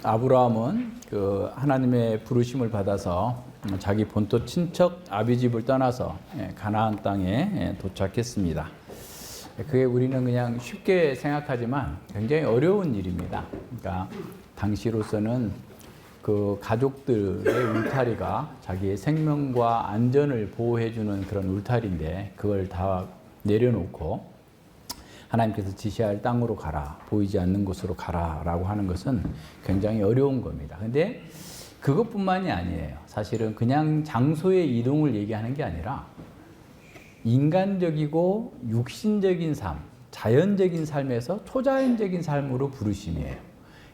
아브라함은 그 하나님의 부르심을 받아서 자기 본토 친척 아비집을 떠나서 가나안 땅에 도착했습니다. 그게 우리는 그냥 쉽게 생각하지만 굉장히 어려운 일입니다. 그러니까 당시로서는 그 가족들의 울타리가 자기의 생명과 안전을 보호해주는 그런 울타리인데 그걸 다 내려놓고 하나님께서 지시할 땅으로 가라, 보이지 않는 곳으로 가라라고 하는 것은 굉장히 어려운 겁니다. 근데 그것뿐만이 아니에요. 사실은 그냥 장소의 이동을 얘기하는 게 아니라 인간적이고 육신적인 삶, 자연적인 삶에서 초자연적인 삶으로 부르심이에요.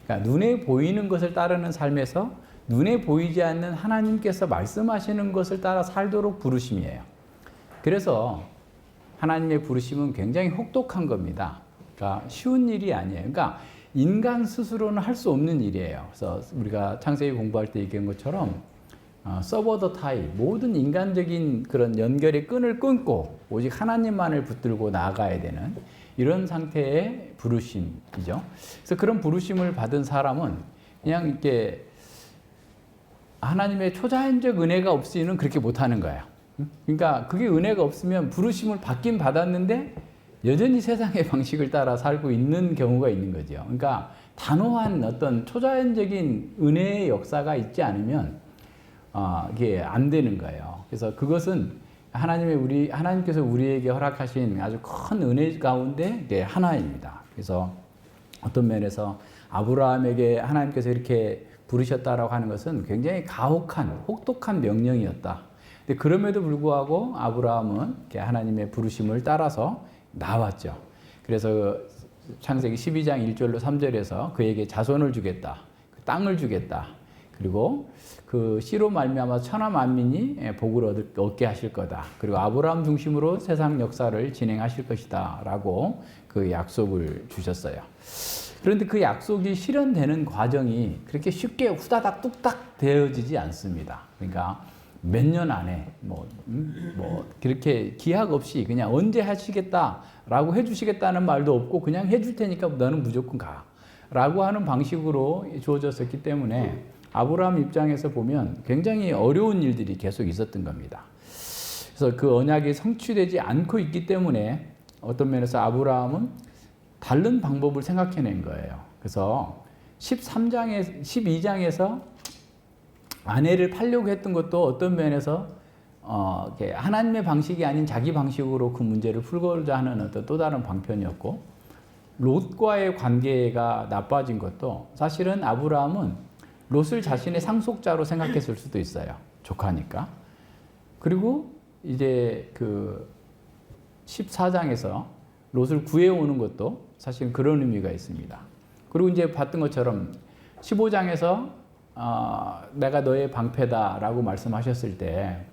그러니까 눈에 보이는 것을 따르는 삶에서 눈에 보이지 않는 하나님께서 말씀하시는 것을 따라 살도록 부르심이에요. 그래서 하나님의 부르심은 굉장히 혹독한 겁니다. 그러니까 쉬운 일이 아니에요. 그러니까 인간 스스로는 할 수 없는 일이에요. 그래서 우리가 창세기 공부할 때 얘기한 것처럼 서버 더 타이, 모든 인간적인 그런 연결의 끈을 끊고 오직 하나님만을 붙들고 나아가야 되는 이런 상태의 부르심이죠. 그래서 그런 부르심을 받은 사람은 그냥 이렇게 하나님의 초자연적 은혜가 없이는 그렇게 못하는 거예요. 그러니까 그게 은혜가 없으면 부르심을 받긴 받았는데 여전히 세상의 방식을 따라 살고 있는 경우가 있는 거죠. 그러니까 단호한 어떤 초자연적인 은혜의 역사가 있지 않으면 이게 안 되는 거예요. 그래서 그것은 하나님께서 우리에게 허락하신 아주 큰 은혜 가운데 하나입니다. 그래서 어떤 면에서 아브라함에게 하나님께서 이렇게 부르셨다라고 하는 것은 굉장히 가혹한, 혹독한 명령이었다. 근데 그럼에도 불구하고 아브라함은 하나님의 부르심을 따라서 나왔죠. 그래서 창세기 12장 1절로 3절에서 그에게 자손을 주겠다. 땅을 주겠다. 그리고 그 씨로 말미암아 천하 만민이 복을 얻게 하실 거다. 그리고 아브라함 중심으로 세상 역사를 진행하실 것이다. 라고 그 약속을 주셨어요. 그런데 그 약속이 실현되는 과정이 그렇게 쉽게 후다닥 뚝딱 되어지지 않습니다. 그러니까 몇 년 안에 그렇게 기약 없이 그냥 언제 하시겠다라고 해주시겠다는 말도 없고 그냥 해줄 테니까 너는 무조건 가라고 하는 방식으로 주어졌었기 때문에 아브라함 입장에서 보면 굉장히 어려운 일들이 계속 있었던 겁니다. 그래서 그 언약이 성취되지 않고 있기 때문에 어떤 면에서 아브라함은 다른 방법을 생각해낸 거예요. 그래서 12장에서 아내를 팔려고 했던 것도 어떤 면에서 하나님의 방식이 아닌 자기 방식으로 그 문제를 풀고자 하는 어떤 또 다른 방편이었고, 롯과의 관계가 나빠진 것도 사실은 아브라함은 롯을 자신의 상속자로 생각했을 수도 있어요. 조카니까. 그리고 이제 그 14장에서 롯을 구해오는 것도 사실 그런 의미가 있습니다. 그리고 이제 봤던 것처럼 15장에서 내가 너의 방패다라고 말씀하셨을 때,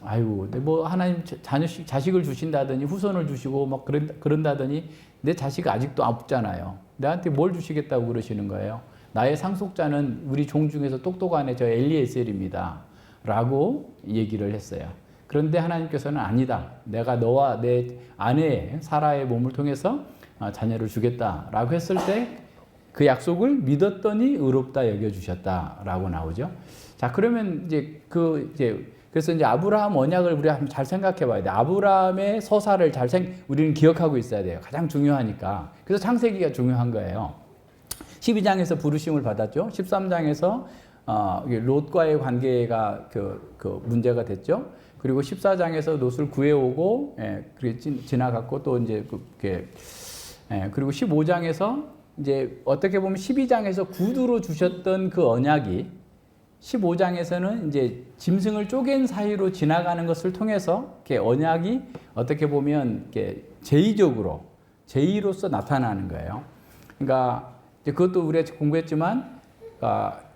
아이고, 뭐 하나님 자식을 주신다더니 후손을 주시고 막 그런다더니 내 자식 아직도 없잖아요. 내한테 뭘 주시겠다고 그러시는 거예요. 나의 상속자는 우리 종 중에서 똑똑한 애 저 엘리에셀입니다. 라고 얘기를 했어요. 그런데 하나님께서는 아니다. 내가 너와 내 아내 사라의 몸을 통해서 자녀를 주겠다라고 했을 때 그 약속을 믿었더니 의롭다 여겨주셨다라고 나오죠. 자, 그러면 그래서 이제 아브라함 언약을 우리가 한번 잘 생각해 봐야 돼. 아브라함의 서사를 우리는 기억하고 있어야 돼요. 가장 중요하니까. 그래서 창세기가 중요한 거예요. 12장에서 부르심을 받았죠. 13장에서 롯과의 관계가 문제가 됐죠. 그리고 14장에서 롯을 구해오고, 지나갔고, 또 이제 그리고 15장에서 이제 어떻게 보면 12장에서 구두로 주셨던 그 언약이 15장에서는 이제 짐승을 쪼갠 사이로 지나가는 것을 통해서 언약이 어떻게 보면 제의로서 나타나는 거예요. 그러니까 그것도 우리가 공부했지만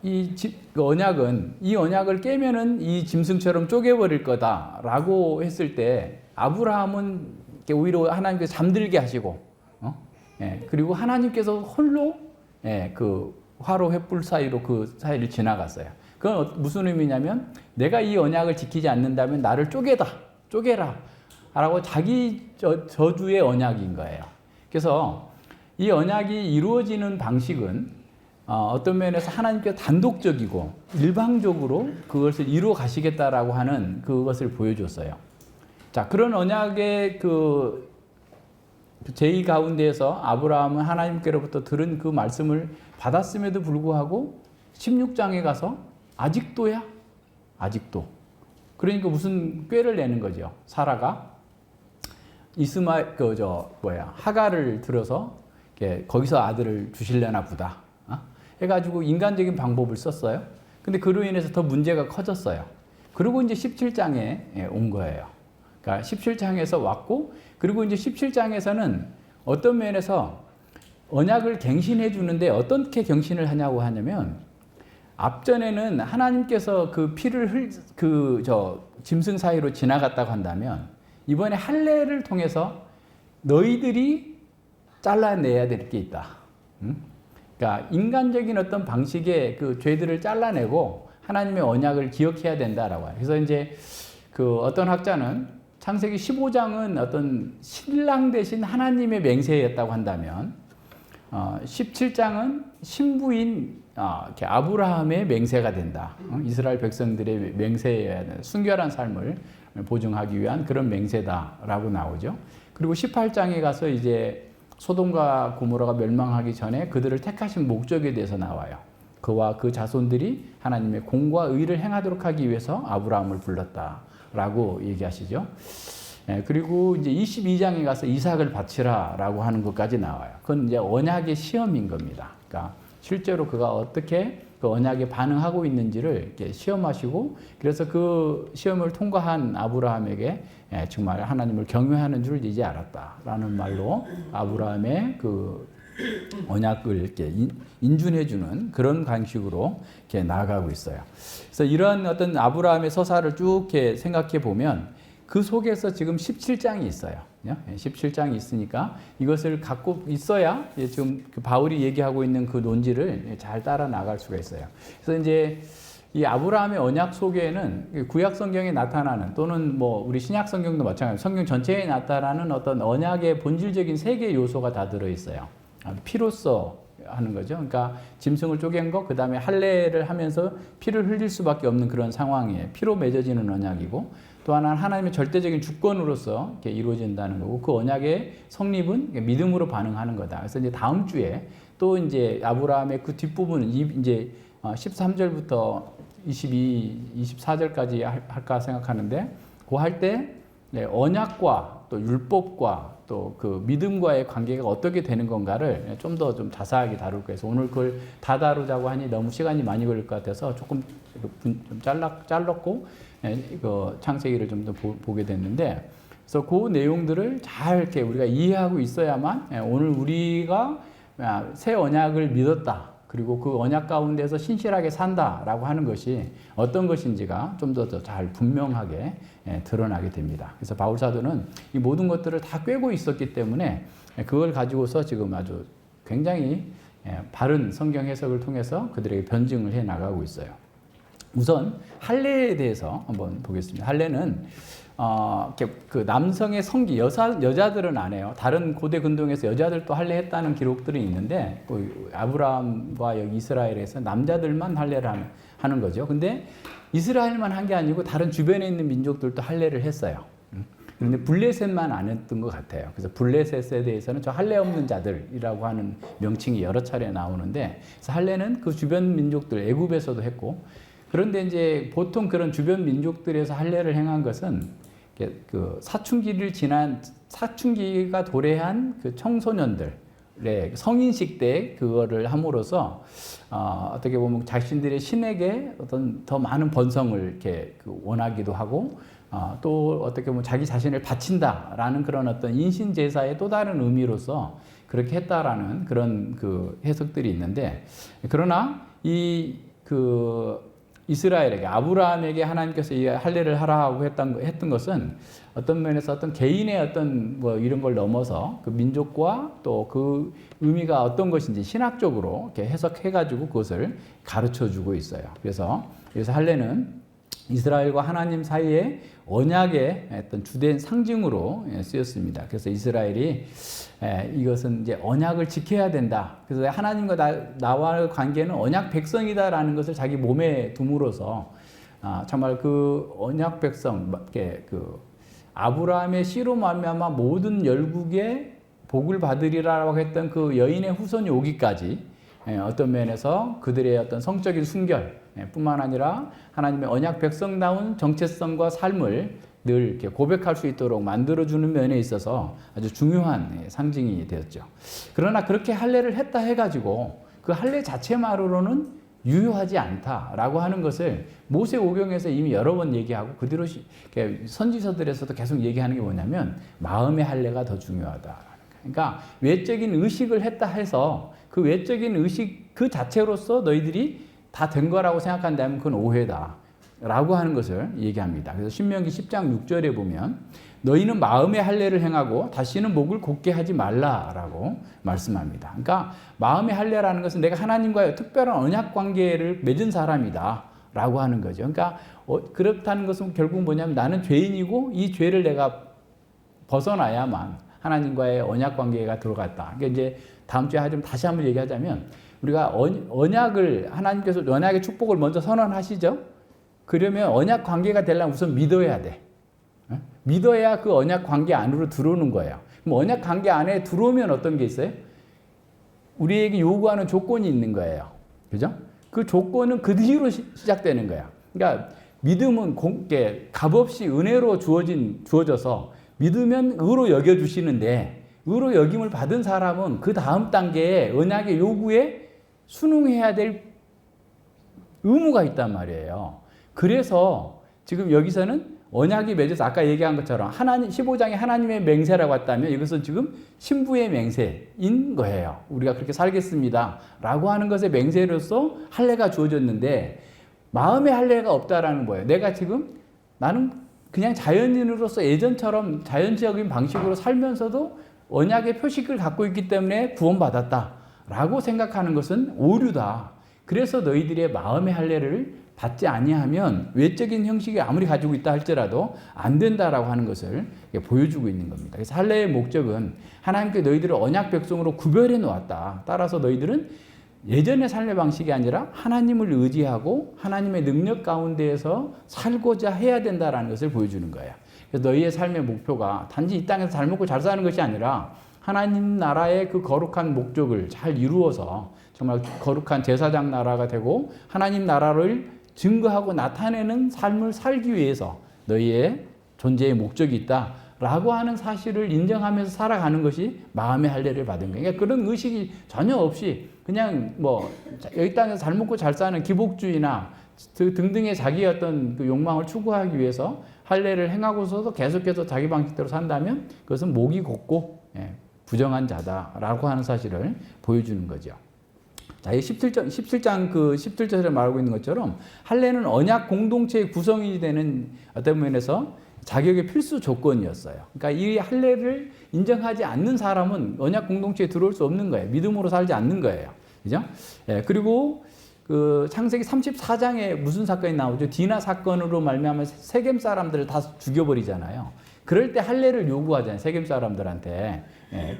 이 언약을 깨면은 이 짐승처럼 쪼개버릴 거다라고 했을 때 아브라함은 오히려 하나님께서 잠들게 하시고, 그리고 하나님께서 홀로 그 화로 횃불 사이로 그 사이를 지나갔어요. 그건 무슨 의미냐면 내가 이 언약을 지키지 않는다면 나를 쪼개라 라고 자기 저주의 언약인 거예요. 그래서 이 언약이 이루어지는 방식은 어떤 면에서 하나님께서 단독적이고 일방적으로 그것을 이루어 가시겠다라고 하는 그것을 보여줬어요. 자, 그런 언약의 그 제의 가운데에서 아브라함은 하나님께로부터 들은 그 말씀을 받았음에도 불구하고 16장에 가서 아직도야? 아직도. 그러니까 무슨 꾀를 내는 거죠. 사라가 하가를 들어서 거기서 아들을 주실려나 보다. 해가지고 인간적인 방법을 썼어요. 근데 그로 인해서 더 문제가 커졌어요. 그리고 이제 17장에 온 거예요. 그러니까 17장에서 왔고, 그리고 이제 17장에서는 어떤 면에서 언약을 갱신해 주는데 어떻게 갱신을 하냐고 하냐면, 앞전에는 하나님께서 그 피를 짐승 사이로 지나갔다고 한다면, 이번에 할례를 통해서 너희들이 잘라내야 될 게 있다. 그러니까 인간적인 어떤 방식의 그 죄들을 잘라내고 하나님의 언약을 기억해야 된다라고 해요. 그래서 이제 그 어떤 학자는 창세기 15장은 어떤 신랑 대신 하나님의 맹세였다고 한다면 17장은 신부인 아브라함의 맹세가 된다. 이스라엘 백성들의 맹세여야 되는 순결한 삶을 보증하기 위한 그런 맹세다라고 나오죠. 그리고 18장에 가서 이제 소돔과 고모라가 멸망하기 전에 그들을 택하신 목적에 대해서 나와요. 그와 그 자손들이 하나님의 공과 의를 행하도록 하기 위해서 아브라함을 불렀다라고 얘기하시죠. 그리고 이제 22장에 가서 이삭을 바치라라고 하는 것까지 나와요. 그건 이제 언약의 시험인 겁니다. 그러니까 실제로 그가 어떻게 그 언약에 반응하고 있는지를 이렇게 시험하시고, 그래서 그 시험을 통과한 아브라함에게 정말 하나님을 경외하는 줄 이제 알았다라는 말로 아브라함의 그 언약을 이렇게 인준해주는 그런 방식으로 이렇게 나아가고 있어요. 그래서 이런 어떤 아브라함의 서사를 쭉 이렇게 생각해 보면 그 속에서 지금 17장이 있어요. 17장이 있으니까 이것을 갖고 있어야 지금 바울이 얘기하고 있는 그 논지를 잘 따라 나갈 수가 있어요. 그래서 이제 이 아브라함의 언약 속에는 구약 성경에 나타나는, 또는 뭐 우리 신약 성경도 마찬가지로 성경 전체에 나타나는 어떤 언약의 본질적인 세 개의 요소가 다 들어 있어요. 피로써 하는 거죠. 그러니까 짐승을 쪼갠 거, 그 다음에 할례를 하면서 피를 흘릴 수밖에 없는 그런 상황이에요. 피로 맺어지는 언약이고, 또 하나는 하나님의 절대적인 주권으로서 이렇게 이루어진다는 거고, 그 언약의 성립은 믿음으로 반응하는 거다. 그래서 이제 다음 주에 또 이제 아브라함의 그 뒷부분은 이제 13절부터 24절까지 할까 생각하는데, 그 할 때 언약과 또 율법과 또 그 믿음과의 관계가 어떻게 되는 건가를 좀 더 좀 자세하게 다룰 거예요. 그래서 오늘 그걸 다 다루자고 하니 너무 시간이 많이 걸릴 것 같아서 조금 좀 잘랐고, 그 창세기를 좀 더 보게 됐는데, 그래서 그 내용들을 잘 이렇게 우리가 이해하고 있어야만 오늘 우리가 새 언약을 믿었다, 그리고 그 언약 가운데서 신실하게 산다라고 하는 것이 어떤 것인지가 좀 더 잘 분명하게 드러나게 됩니다. 그래서 바울 사도는 이 모든 것들을 다 꿰고 있었기 때문에 그걸 가지고서 지금 아주 굉장히 바른 성경 해석을 통해서 그들에게 변증을 해 나가고 있어요. 우선 할례에 대해서 한번 보겠습니다. 할례는 그 남성의 성기, 여자들은 안 해요. 다른 고대 근동에서 여자들도 할례했다는 기록들이 있는데, 아브라함과 여기 이스라엘에서 남자들만 할례를 하는 거죠. 근데 이스라엘만 한 게 아니고 다른 주변에 있는 민족들도 할례를 했어요. 그런데 블레셋만 안 했던 것 같아요. 그래서 블레셋에 대해서는 저 할례 없는 자들이라고 하는 명칭이 여러 차례 나오는데, 그래서 할례는 그 주변 민족들, 애굽에서도 했고, 그런데 이제 보통 그런 주변 민족들에서 할례를 행한 것은 그 사춘기가 도래한 그 청소년들의 성인식 때 그거를 함으로써 어떻게 보면 자신들의 신에게 어떤 더 많은 번성을 이렇게 원하기도 하고, 또 어떻게 보면 자기 자신을 바친다라는 그런 어떤 인신 제사의 또 다른 의미로서 그렇게 했다라는 그런 그 해석들이 있는데, 그러나 이스라엘에게, 아브라함에게 하나님께서 이 할례를 하라고 했던 것은 어떤 면에서 어떤 개인의 어떤 뭐 이런 걸 넘어서 그 민족과 또 그 의미가 어떤 것인지 신학적으로 이렇게 해석해가지고 그것을 가르쳐 주고 있어요. 그래서 할례는 이스라엘과 하나님 사이에 언약의 어떤 주된 상징으로 쓰였습니다. 그래서 이스라엘이 이것은 이제 언약을 지켜야 된다. 그래서 하나님과 나와의 관계는 언약 백성이다라는 것을 자기 몸에 둠으로써 정말 그 언약 백성, 그 아브라함의 씨로 말미암아 모든 열국의 복을 받으리라고 했던 그 여인의 후손이 오기까지 어떤 면에서 그들의 어떤 성적인 순결 뿐만 아니라 하나님의 언약 백성다운 정체성과 삶을 늘 이렇게 고백할 수 있도록 만들어주는 면에 있어서 아주 중요한 상징이 되었죠. 그러나 그렇게 할례를 했다 해가지고 그 할례 자체만으로는 유효하지 않다라고 하는 것을 모세오경에서 이미 여러 번 얘기하고 그대로 선지서들에서도 계속 얘기하는 게 뭐냐면 마음의 할례가 더 중요하다. 그러니까 외적인 의식을 했다 해서 그 외적인 의식 그 자체로서 너희들이 다 된 거라고 생각한다면 그건 오해다 라고 하는 것을 얘기합니다. 그래서 신명기 10장 6절에 보면 너희는 마음의 할례를 행하고 다시는 목을 곧게 하지 말라라고 말씀합니다. 그러니까 마음의 할례라는 것은 내가 하나님과의 특별한 언약 관계를 맺은 사람이다 라고 하는 거죠. 그러니까 그렇다는 것은 결국 뭐냐면 나는 죄인이고 이 죄를 내가 벗어나야만 하나님과의 언약 관계가 들어갔다. 그러니까 이제 다음 주에 다시 한번 얘기하자면 우리가 언약을 하나님께서 언약의 축복을 먼저 선언하시죠. 그러면 언약 관계가 되려면 우선 믿어야 돼. 믿어야 그 언약 관계 안으로 들어오는 거예요. 그럼 언약 관계 안에 들어오면 어떤 게 있어요? 우리에게 요구하는 조건이 있는 거예요. 그죠? 그 조건은 그 뒤로 시작되는 거야. 그러니까 믿음은 값없이 은혜로 주어져서 믿으면 의로 여겨주시는데 의로 여김을 받은 사람은 그 다음 단계에 언약의 요구에 순응해야 될 의무가 있단 말이에요. 그래서 지금 여기서는 언약이 맺어서 아까 얘기한 것처럼 15장에 하나님의 맹세라고 했다면 이것은 지금 신부의 맹세인 거예요. 우리가 그렇게 살겠습니다 라고 하는 것의 맹세로서 할례가 주어졌는데 마음의 할례가 없다라는 거예요. 내가 지금 나는 그냥 자연인으로서 예전처럼 자연적인 방식으로 살면서도 언약의 표식을 갖고 있기 때문에 구원받았다라고 생각하는 것은 오류다. 그래서 너희들의 마음의 할례를 받지 아니하면 외적인 형식이 아무리 가지고 있다 할지라도 안 된다라고 하는 것을 보여주고 있는 겁니다. 그래서 할례의 목적은 하나님께 너희들을 언약 백성으로 구별해 놓았다. 따라서 너희들은 예전의 삶의 방식이 아니라 하나님을 의지하고 하나님의 능력 가운데에서 살고자 해야 된다라는 것을 보여주는 거예요. 그래서 너희의 삶의 목표가 단지 이 땅에서 잘 먹고 잘 사는 것이 아니라 하나님 나라의 그 거룩한 목적을 잘 이루어서 정말 거룩한 제사장 나라가 되고 하나님 나라를 증거하고 나타내는 삶을 살기 위해서 너희의 존재의 목적이 있다라고 하는 사실을 인정하면서 살아가는 것이 마음의 할례를 받은 거예요. 그러니까 그런 의식이 전혀 없이 그냥 여기 땅에서 잘 먹고 잘 사는 기복주의나 등등의 자기의 어떤 그 욕망을 추구하기 위해서 할례를 행하고서도 계속해서 자기 방식대로 산다면 그것은 목이 곧고 부정한 자다라고 하는 사실을 보여주는 거죠. 자, 이 17장 그 17절에 말하고 있는 것처럼 할례는 언약 공동체의 구성이 되는 어떤 면에서 자격의 필수 조건이었어요. 그러니까 이 할례를 인정하지 않는 사람은 언약 공동체에 들어올 수 없는 거예요. 믿음으로 살지 않는 거예요. 그죠? 그리고 그 창세기 34장에 무슨 사건이 나오죠? 디나 사건으로 말미암아 세겜 사람들을 다 죽여버리잖아요. 그럴 때 할례를 요구하잖아요. 세겜 사람들한테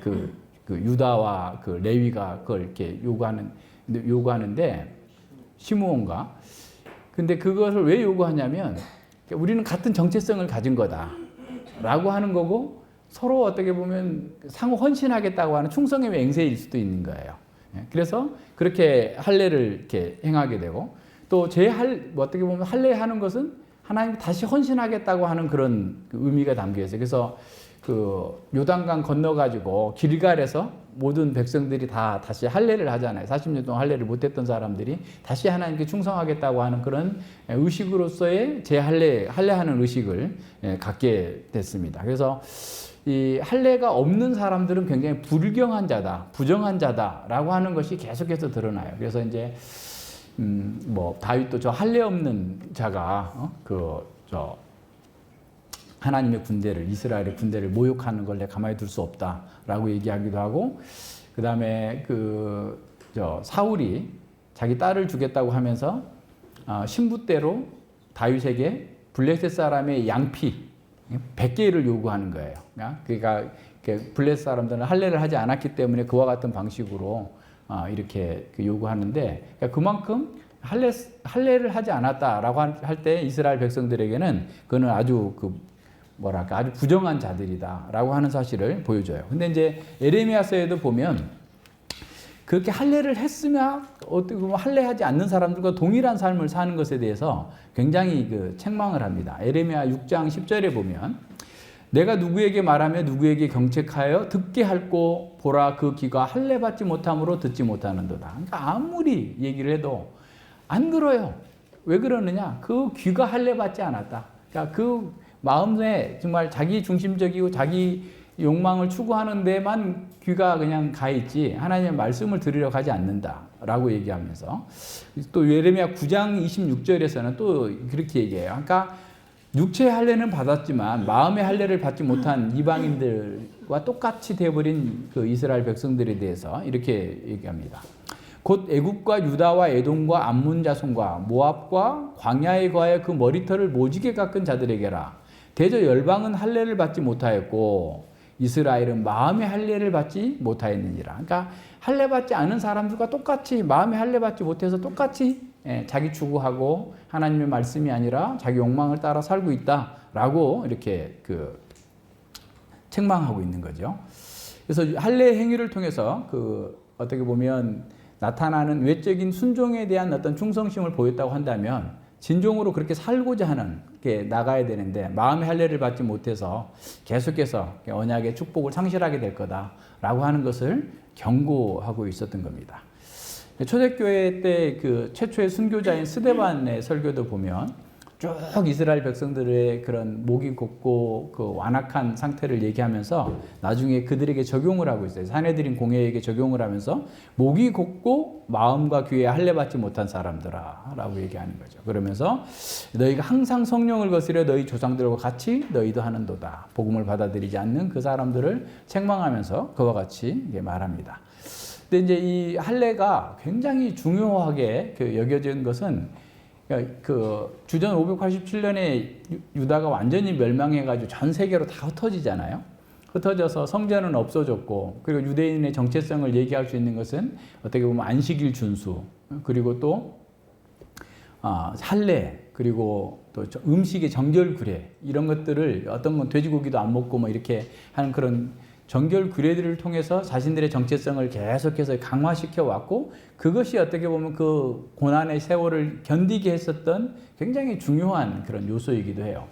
그 유다와 그 레위가 그걸 이렇게 요구하는데 시므온가. 근데 그것을 왜 요구하냐면 우리는 같은 정체성을 가진 거다라고 하는 거고 서로 어떻게 보면 상호 헌신하겠다고 하는 충성의 맹세일 수도 있는 거예요. 그래서 그렇게 할례를 이렇게 행하게 되고 또 어떻게 보면 할례하는 것은 하나님 다시 헌신하겠다고 하는 그런 의미가 담겨 있어요. 그래서 그 요단강 건너가지고 길갈에서 모든 백성들이 다 다시 할례를 하잖아요. 40년 동안 할례를 못했던 사람들이 다시 하나님께 충성하겠다고 하는 그런 의식으로서의 할례하는 의식을 갖게 됐습니다. 그래서 이 할례가 없는 사람들은 굉장히 불경한 자다, 부정한 자다라고 하는 것이 계속해서 드러나요. 그래서 이제 다윗도 저 할례 없는 자가 하나님의 군대를 이스라엘의 군대를 모욕하는 걸 내가 가만히 둘 수 없다라고 얘기하기도 하고 그 다음에 사울이 자기 딸을 주겠다고 하면서 신부대로 다윗에게 블레셋 사람의 양피 100개를 요구하는 거예요. 그러니까 블레셋 사람들은 할례를 하지 않았기 때문에 그와 같은 방식으로 이렇게 요구하는데, 그러니까 그만큼 할례를 하지 않았다라고 할 때 이스라엘 백성들에게는 그거는 아주 아주 부정한 자들이다라고 하는 사실을 보여줘요. 근데 이제 에레미야서에도 보면 그렇게 할례를 했으면 어떻게 보면 할례하지 않는 사람들과 동일한 삶을 사는 것에 대해서 굉장히 책망을 합니다. 에레미야 6장 10절에 보면 내가 누구에게 말하며 누구에게 경책하여 듣게 할꼬 보라 그 귀가 할례 받지 못함으로 듣지 못하는도다. 그러니까 아무리 얘기를 해도 안 들어요. 왜 그러느냐? 그 귀가 할례 받지 않았다. 그러니까 그 마음에 정말 자기 중심적이고 자기 욕망을 추구하는 데만 귀가 그냥 가 있지 하나님의 말씀을 들으려고 하지 않는다라고 얘기하면서, 또 예레미야 9장 26절에서는 또 그렇게 얘기해요. 그러니까 육체의 할례는 받았지만 마음의 할례를 받지 못한 이방인들과 똑같이 되어버린 그 이스라엘 백성들에 대해서 이렇게 얘기합니다. 곧 애굽과 유다와 에돔과 암몬 자손과 모압과 광야에 거하여 그 머리털을 모지게 깎은 자들에게라. 대저 열방은 할례를 받지 못하였고 이스라엘은 마음의 할례를 받지 못하였느니라. 그러니까 할례 받지 않은 사람들과 똑같이 마음의 할례 받지 못해서 똑같이 자기 추구하고 하나님의 말씀이 아니라 자기 욕망을 따라 살고 있다라고 이렇게 책망하고 있는 거죠. 그래서 할례 행위를 통해서 어떻게 보면 나타나는 외적인 순종에 대한 어떤 충성심을 보였다고 한다면 진정으로 그렇게 살고자 하는 게 나가야 되는데 마음의 할례를 받지 못해서 계속해서 언약의 축복을 상실하게 될 거다라고 하는 것을 경고하고 있었던 겁니다. 초대교회 때 최초의 순교자인 스데반의 설교도 보면 쭉 이스라엘 백성들의 그런 목이 곧고 완악한 상태를 얘기하면서 나중에 그들에게 적용을 하고 있어요. 산헤드린 공회에게 적용을 하면서 목이 곧고 마음과 귀에 할례 받지 못한 사람들아 라고 얘기하는 거죠. 그러면서 너희가 항상 성령을 거스려 너희 조상들과 같이 너희도 하는도다. 복음을 받아들이지 않는 그 사람들을 책망하면서 그와 같이 말합니다. 근데 이제 이 할례가 굉장히 중요하게 여겨진 것은 주전 587년에 유다가 완전히 멸망해가지고 전 세계로 다 흩어지잖아요. 흩어져서 성전은 없어졌고, 그리고 유대인의 정체성을 얘기할 수 있는 것은 어떻게 보면 안식일 준수, 그리고 또 할례, 그리고 또 음식의 정결구례 이런 것들을 어떤 건 돼지고기도 안 먹고 뭐 이렇게 하는 그런 정결구례들을 통해서 자신들의 정체성을 계속해서 강화시켜 왔고, 그것이 어떻게 보면 그 고난의 세월을 견디게 했었던 굉장히 중요한 그런 요소이기도 해요.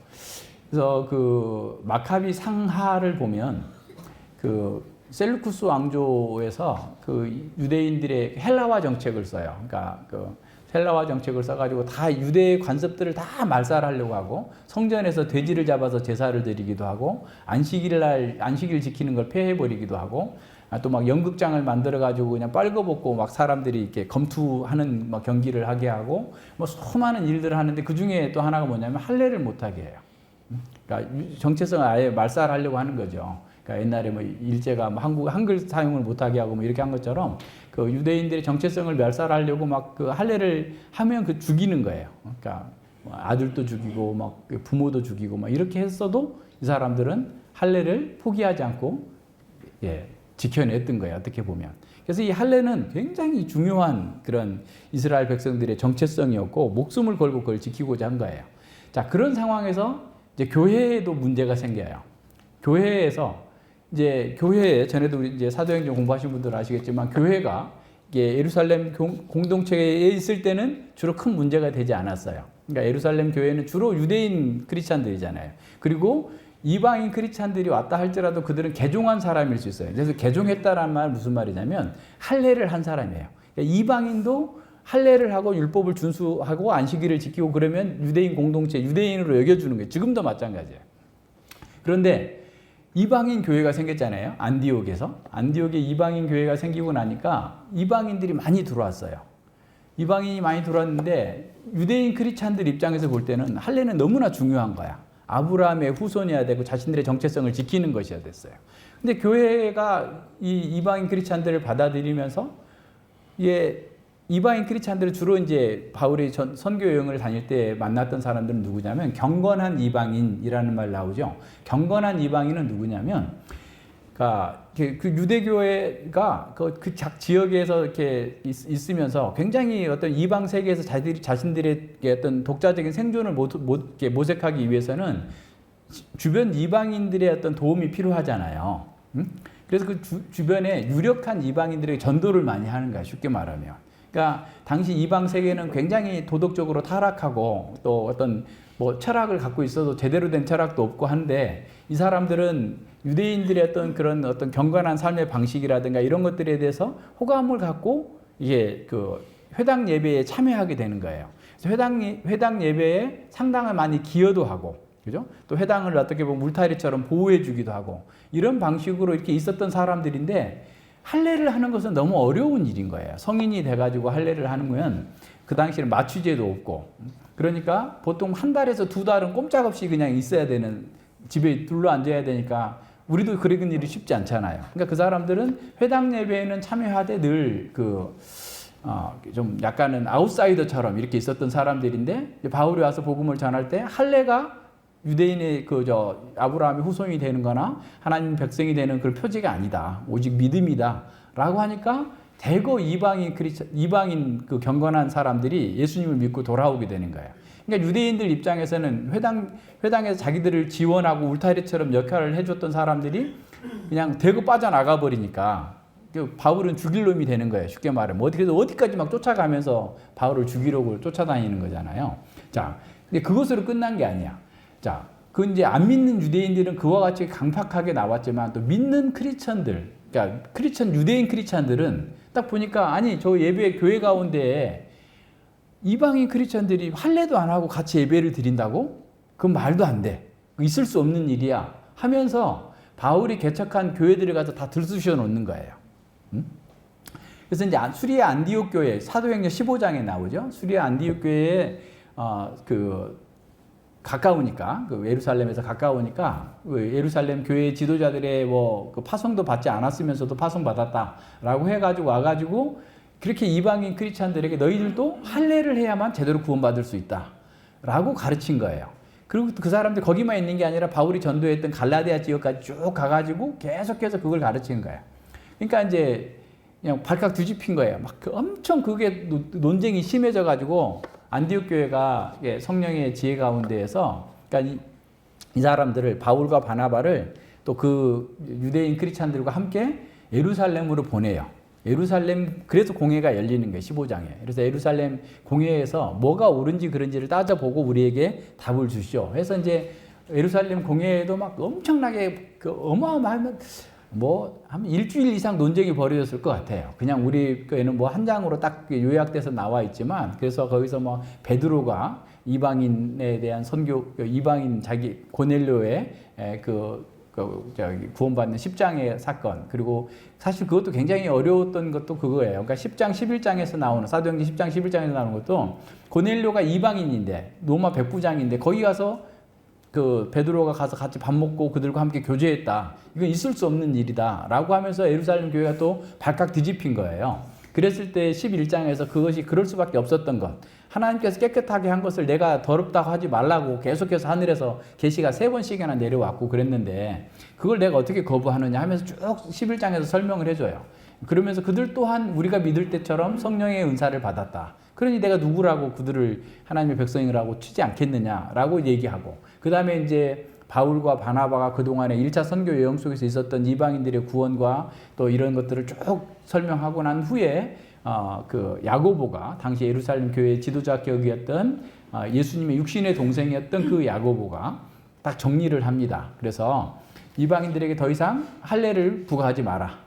그래서 마카비 상하를 보면 셀루쿠스 왕조에서 유대인들의 헬라화 정책을 써요. 그러니까 헬라화 정책을 써가지고 다 유대의 관습들을 다 말살하려고 하고, 성전에서 돼지를 잡아서 제사를 드리기도 하고, 안식일 지키는 걸 폐해버리기도 하고, 또 막 연극장을 만들어가지고 그냥 빨궈벗고 막 사람들이 이렇게 검투하는 막 경기를 하게 하고, 뭐 수많은 일들을 하는데 그 중에 또 하나가 뭐냐면 할례를 못하게 해요. 그러니까 정체성을 아예 말살하려고 하는 거죠. 그러니까 옛날에 뭐 일제가 한글 사용을 못하게 하고 뭐 이렇게 한 것처럼 유대인들의 정체성을 멸살하려고 막 할례를 하면 죽이는 거예요. 그러니까 아들도 죽이고 막 부모도 죽이고 막 이렇게 했어도 이 사람들은 할례를 포기하지 않고 지켜냈던 거예요. 어떻게 보면. 그래서 이 할례는 굉장히 중요한 그런 이스라엘 백성들의 정체성이었고 목숨을 걸고 그걸 지키고자 한 거예요. 자, 그런 상황에서 이제 교회에도 문제가 생겨요. 교회에 전에도 이제 사도행전 공부하신 분들 아시겠지만 교회가 예루살렘 공동체에 있을 때는 주로 큰 문제가 되지 않았어요. 그러니까 예루살렘 교회는 주로 유대인 크리스찬들이잖아요. 그리고 이방인 크리스찬들이 왔다 할지라도 그들은 개종한 사람일 수 있어요. 그래서 개종했다라는 말 무슨 말이냐면 할례를 한 사람이에요. 그러니까 이방인도 할례를 하고 율법을 준수하고 안식일을 지키고 그러면 유대인 공동체, 유대인으로 여겨주는 거예요. 지금도 마찬가지예요. 그런데 이방인 교회가 생겼잖아요. 안디옥에 이방인 교회가 생기고 나니까 이방인들이 많이 들어왔어요. 이방인이 많이 들어왔는데 유대인 크리스찬들 입장에서 볼 때는 할례는 너무나 중요한 거야. 아브라함의 후손이어야 되고 자신들의 정체성을 지키는 것이어야 됐어요. 근데 교회가 이 이방인 크리스찬들을 받아들이면서 이방인 크리스찬들은 주로 이제 바울이 선교 여행을 다닐 때 만났던 사람들은 누구냐면 경건한 이방인이라는 말 나오죠. 경건한 이방인은 누구냐면, 그러니까 그 유대교회가 그 지역에서 이렇게 있으면서 굉장히 어떤 이방 세계에서 자신들의 어떤 독자적인 생존을 모색하기 위해서는 주변 이방인들의 어떤 도움이 필요하잖아요. 그래서 그 주변에 유력한 이방인들에게 전도를 많이 하는 거야, 쉽게 말하면. 그러니까 당시 이방 세계는 굉장히 도덕적으로 타락하고 또 어떤 뭐 철학을 갖고 있어도 제대로 된 철학도 없고 한데, 이 사람들은 유대인들의 어떤 경건한 삶의 방식이라든가 이런 것들에 대해서 호감을 갖고 이게 그 회당 예배에 참여하게 되는 거예요. 그래서 회당 예배에 상당히 많이 기여도 하고, 그죠? 또 회당을 어떻게 보면 울타리처럼 보호해 주기도 하고, 이런 방식으로 이렇게 있었던 사람들인데, 할례를 하는 것은 너무 어려운 일인 거예요. 성인이 돼가지고 할례를 하는 건 그 당시에는 마취제도 없고, 그러니까 보통 한 달에서 두 달은 꼼짝없이 그냥 있어야 되는, 집에 둘러 앉아야 되니까 우리도 그런 일이 쉽지 않잖아요. 그러니까 그 사람들은 회당 예배에는 참여하되 늘 좀 약간은 아웃사이더처럼 이렇게 있었던 사람들인데, 바울이 와서 복음을 전할 때 할례가 유대인의 아브라함의 후손이 되는 거나 하나님 백성이 되는 그 표지가 아니다. 오직 믿음이다. 라고 하니까 대거 이방인 그 경건한 사람들이 예수님을 믿고 돌아오게 되는 거예요. 그러니까 유대인들 입장에서는 회당에서 자기들을 지원하고 울타리처럼 역할을 해줬던 사람들이 그냥 대거 빠져나가 버리니까 바울은 죽일 놈이 되는 거예요. 쉽게 말하면. 어디까지 막 쫓아가면서 바울을 죽이려고 쫓아다니는 거잖아요. 자, 근데 그것으로 끝난 게 아니야. 자, 이제 안 믿는 유대인들은 그와 같이 강팍하게 나왔지만, 또 믿는 크리스천들, 그러니까 유대인 크리스천들은 딱 보니까, 아니, 저 예배 교회 가운데 이방인 크리스천들이 할례도 안 하고 같이 예배를 드린다고? 그건 말도 안 돼. 있을 수 없는 일이야. 하면서 바울이 개척한 교회들을 가서 다 들쑤셔 놓는 거예요. 그래서 이제 수리아 안디옥 교회, 사도행전 15장에 나오죠. 수리아 안디옥 교회에 가까우니까, 예루살렘에서 가까우니까 예루살렘 교회 지도자들의 그 파송도 받지 않았으면서도 파송받았다라고 해가지고 와가지고 그렇게 이방인 크리스찬들에게 너희들도 할례를 해야만 제대로 구원받을 수 있다라고 가르친 거예요. 그리고 그 사람들 거기만 있는 게 아니라 바울이 전도했던 갈라디아 지역까지 쭉 가가지고 계속해서 그걸 가르친 거예요. 그러니까 이제 그냥 발칵 뒤집힌 거예요. 막 엄청 그게 논쟁이 심해져가지고 안디옥 교회가 성령의 지혜 가운데에서, 그러니까 이 사람들을, 바울과 바나바를 또 그 유대인 크리스찬들과 함께 예루살렘으로 보내요. 그래서 공회가 열리는 거예요. 15장에. 그래서 예루살렘 공회에서 뭐가 옳은지 그른지를 따져보고 우리에게 답을 주시오. 그래서 이제 예루살렘 공회에도 막 엄청나게 어마어마한 한 일주일 이상 논쟁이 벌어졌을 것 같아요. 그냥 우리 거에는 한 장으로 딱 요약돼서 나와 있지만, 그래서 거기서 베드로가 이방인에 대한 선교, 이방인 고넬료의 구원받는 10장의 사건, 그리고 사실 그것도 굉장히 어려웠던 것도 그거예요. 그러니까 10장, 11장에서 나오는, 사도행전 10장, 11장에서 나오는 것도 고넬료가 이방인인데, 로마 백부장인데, 거기 가서 베드로가 가서 같이 밥 먹고 그들과 함께 교제했다. 이건 있을 수 없는 일이다. 라고 하면서 예루살렘 교회가 또 발칵 뒤집힌 거예요. 그랬을 때 11장에서 그것이 그럴 수밖에 없었던 것. 하나님께서 깨끗하게 한 것을 내가 더럽다고 하지 말라고 계속해서 하늘에서 계시가 3번씩이나 내려왔고 그랬는데, 그걸 내가 어떻게 거부하느냐 하면서 쭉 11장에서 설명을 해줘요. 그러면서 그들 또한 우리가 믿을 때처럼 성령의 은사를 받았다. 그러니 내가 누구라고 그들을 하나님의 백성이라고 치지 않겠느냐라고 얘기하고, 그 다음에 이제 바울과 바나바가 그동안에 1차 선교 여행 속에서 있었던 이방인들의 구원과 또 이런 것들을 쭉 설명하고 난 후에 야고보가, 당시 예루살렘 교회의 지도자 격이었던 예수님의 육신의 동생이었던 그 야고보가 딱 정리를 합니다. 그래서 이방인들에게 더 이상 할례를 부과하지 마라.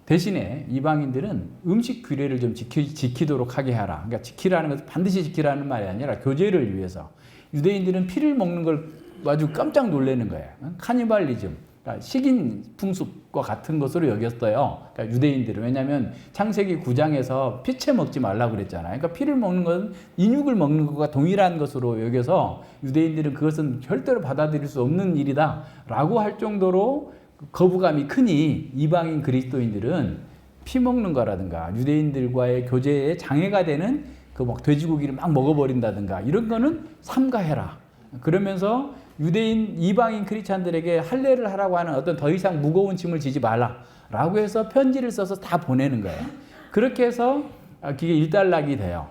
대신에 이방인들은 음식 규례를 좀 지키도록 하게 하라. 그러니까 지키라는 것은 반드시 지키라는 말이 아니라 교제를 위해서. 유대인들은 피를 먹는 걸 아주 깜짝 놀라는 거예요. 카니발리즘, 그러니까 식인 풍습과 같은 것으로 여겼어요. 그러니까 유대인들은. 왜냐하면 창세기 9장에서 피채 먹지 말라고 그랬잖아요. 그러니까 피를 먹는 건 인육을 먹는 것과 동일한 것으로 여겨서 유대인들은 그것은 절대로 받아들일 수 없는 일이다 라고 할 정도로 거부감이 크니 이방인 그리스도인들은 피 먹는 거라든가 유대인들과의 교제에 장애가 되는 그 막 돼지고기를 막 먹어버린다든가 이런 거는 삼가해라. 그러면서 유대인 이방인 크리스찬들에게 할례를 하라고 하는 어떤 더 이상 무거운 짐을 지지 말라라고 해서 편지를 써서 다 보내는 거예요. 그렇게 해서 그게 일단락이 돼요.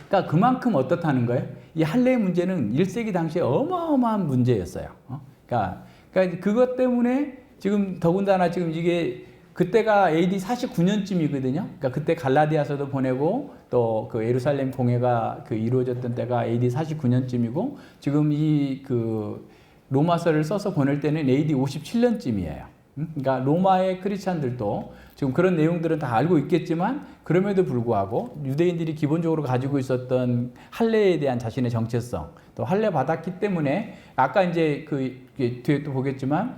그러니까 그만큼 어떻다는 거예요? 이 할례 문제는 1세기 당시에 어마어마한 문제였어요. 그러니까 그것 때문에 지금 더군다나 지금 이게 그때가 AD 49년쯤이거든요. 그러니까 그때 갈라디아서도 보내고 또 그 예루살렘 공회가 그 이루어졌던 때가 AD 49년쯤이고 지금 이 그 로마서를 써서 보낼 때는 AD 57년쯤이에요. 그러니까 로마의 크리스찬들도 지금 그런 내용들은 다 알고 있겠지만 그럼에도 불구하고 유대인들이 기본적으로 가지고 있었던 할례에 대한 자신의 정체성 또 할례 받았기 때문에 아까 이제 그 뒤에 또 보겠지만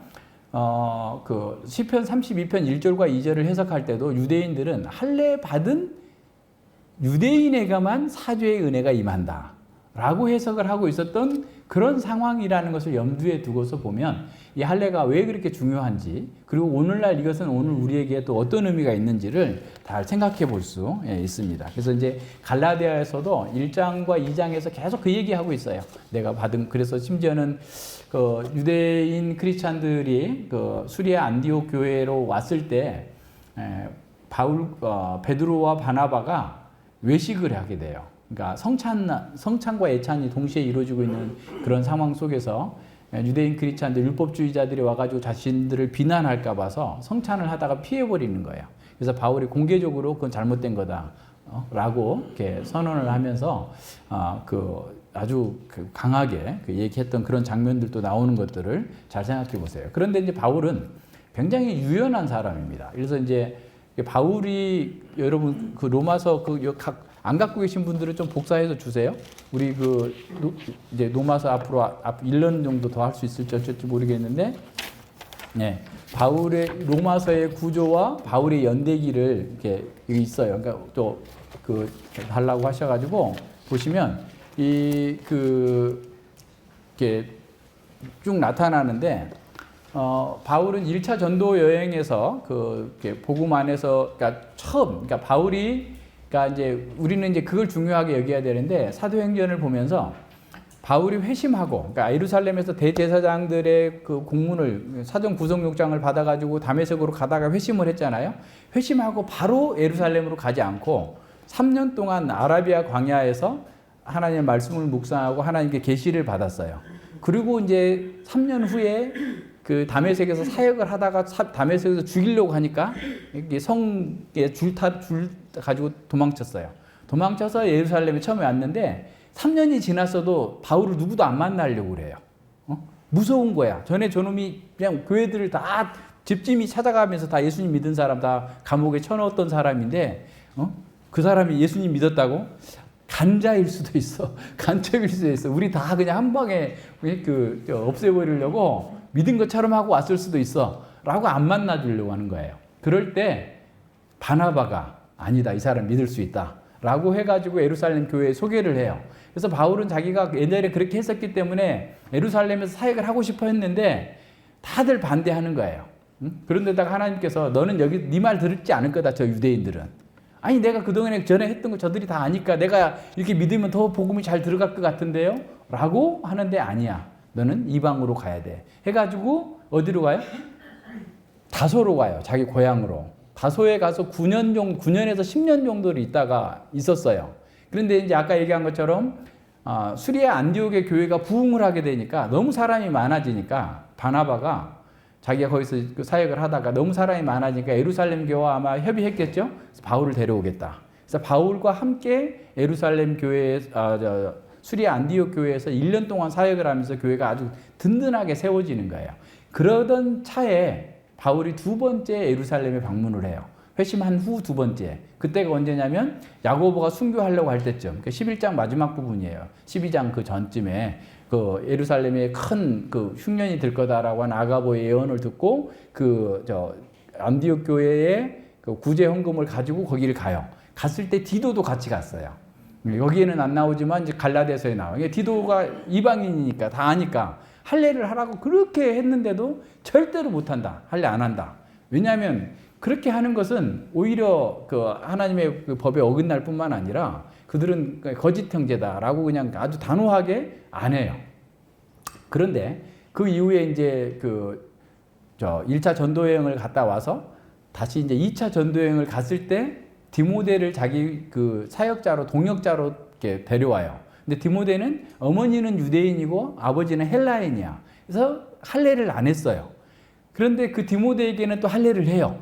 그 시편 32편 1절과 2절을 해석할 때도 유대인들은 할례 받은 유대인에게만 사죄의 은혜가 임한다 라고 해석을 하고 있었던 그런 상황이라는 것을 염두에 두고서 보면 이 할례가 왜 그렇게 중요한지 그리고 오늘날 이것은 오늘 우리에게 또 어떤 의미가 있는지를 잘 생각해 볼 수 있습니다. 그래서 이제 갈라디아에서도 1장과 2장에서 계속 그 얘기하고 있어요. 내가 받은 그래서 심지어는 그 유대인 크리스찬들이 그 수리아 안디옥 교회로 왔을 때 베드로와 바나바가 외식을 하게 돼요. 그러니까 성찬과 예찬이 동시에 이루어지고 있는 그런 상황 속에서 유대인 크리스찬들 율법주의자들이 와가지고 자신들을 비난할까 봐서 성찬을 하다가 피해버리는 거예요. 그래서 바울이 공개적으로 그건 잘못된 거다 라고 이렇게 선언을 하면서 아주 강하게 얘기했던 그런 장면들도 나오는 것들을 잘 생각해 보세요. 그런데 이제 바울은 굉장히 유연한 사람입니다. 그래서 이제 바울이 여러분 그 로마서 안 갖고 계신 분들은 좀 복사해서 주세요. 우리 이제 로마서 앞으로 1년 정도 더 할 수 있을지 어쩔지 모르겠는데, 네. 바울의 로마서의 구조와 바울의 연대기를 이렇게 있어요. 그러니까 또 달라고 하셔가지고 보시면 이렇게 쭉 나타나는데, 바울은 1차 전도 여행에서 복음 안에서 그러니까 바울이 그러니까 이제 우리는 이제 그걸 중요하게 여겨야 되는데 사도행전을 보면서 바울이 회심하고 그러니까 예루살렘에서 대제사장들의 그 공문을 사전 구속영장을 받아가지고 다메섹으로 가다가 회심을 했잖아요. 회심하고 바로 예루살렘으로 가지 않고 3년 동안 아라비아 광야에서 하나님의 말씀을 묵상하고 하나님께 계시를 받았어요. 그리고 이제 3년 후에 그 다메섹에서 사역을 하다가 다메섹에서 죽이려고 하니까 성에 줄 가지고 도망쳤어요. 도망쳐서 예루살렘에 처음에 왔는데 3년이 지났어도 바울을 누구도 안 만나려고 그래요. 무서운 거야. 전에 저놈이 그냥 교회들을 다 집집이 찾아가면서 다 예수님 믿은 사람 다 감옥에 쳐넣었던 사람인데 그 사람이 예수님 믿었다고? 간자일 수도 있어. 간첩일 수도 있어. 우리 다 그냥 한 방에 없애버리려고 믿은 것처럼 하고 왔을 수도 있어 라고 안 만나주려고 하는 거예요. 그럴 때 바나바가 아니다, 이 사람 믿을 수 있다 라고 해가지고 예루살렘 교회에 소개를 해요. 그래서 바울은 자기가 옛날에 그렇게 했었기 때문에 예루살렘에서 사역을 하고 싶어 했는데 다들 반대하는 거예요. 그런데다가 하나님께서 너는 여기 네 말 들을지 않을 거다, 저 유대인들은. 아니 내가 그동안에 전에 했던 거 저들이 다 아니까 내가 이렇게 믿으면 더 복음이 잘 들어갈 것 같은데요? 라고 하는데 아니야. 너는 이방으로 가야 돼. 해가지고 어디로 가요? 다소로 가요. 자기 고향으로. 다소에 가서 9년에서 10년 정도를 있다가 있었어요. 그런데 이제 아까 얘기한 것처럼 수리아 안디옥의 교회가 부흥을 하게 되니까 너무 사람이 많아지니까 바나바가 자기가 거기서 그 사역을 하다가 너무 사람이 많아지니까 예루살렘 교회와 아마 협의했겠죠. 그래서 바울을 데려오겠다. 그래서 바울과 함께 예루살렘 교회에 수리아 안디옥 교회에서 1년 동안 사역을 하면서 교회가 아주 든든하게 세워지는 거예요. 그러던 차에 바울이 두 번째 예루살렘에 방문을 해요. 회심한 후 두 번째. 그때가 언제냐면 야고보가 순교하려고 할 때쯤. 11장 마지막 부분이에요. 12장 그 전쯤에 그 예루살렘에 큰 그 흉년이 들 거다라고 한 아가보의 예언을 듣고 안디옥 교회에 그 구제 헌금을 가지고 거기를 가요. 갔을 때 디도도 같이 갔어요. 여기에는 안 나오지만 이제 갈라디아서에 나와요. 디도가 이방인이니까 다 아니까 할례를 하라고 그렇게 했는데도 절대로 못 한다. 할례 안 한다. 왜냐하면 그렇게 하는 것은 오히려 그 하나님의 그 법에 어긋날 뿐만 아니라 그들은 거짓 형제다라고 그냥 아주 단호하게 안 해요. 그런데 그 이후에 이제 그 1차 전도 여행을 갔다 와서 다시 이제 2차 전도 여행을 갔을 때 디모데를 자기 그 사역자로 동역자로 이렇게 데려와요. 근데 디모데는 어머니는 유대인이고 아버지는 헬라인이야. 그래서 할례를 안 했어요. 그런데 그 디모데에게는 또 할례를 해요.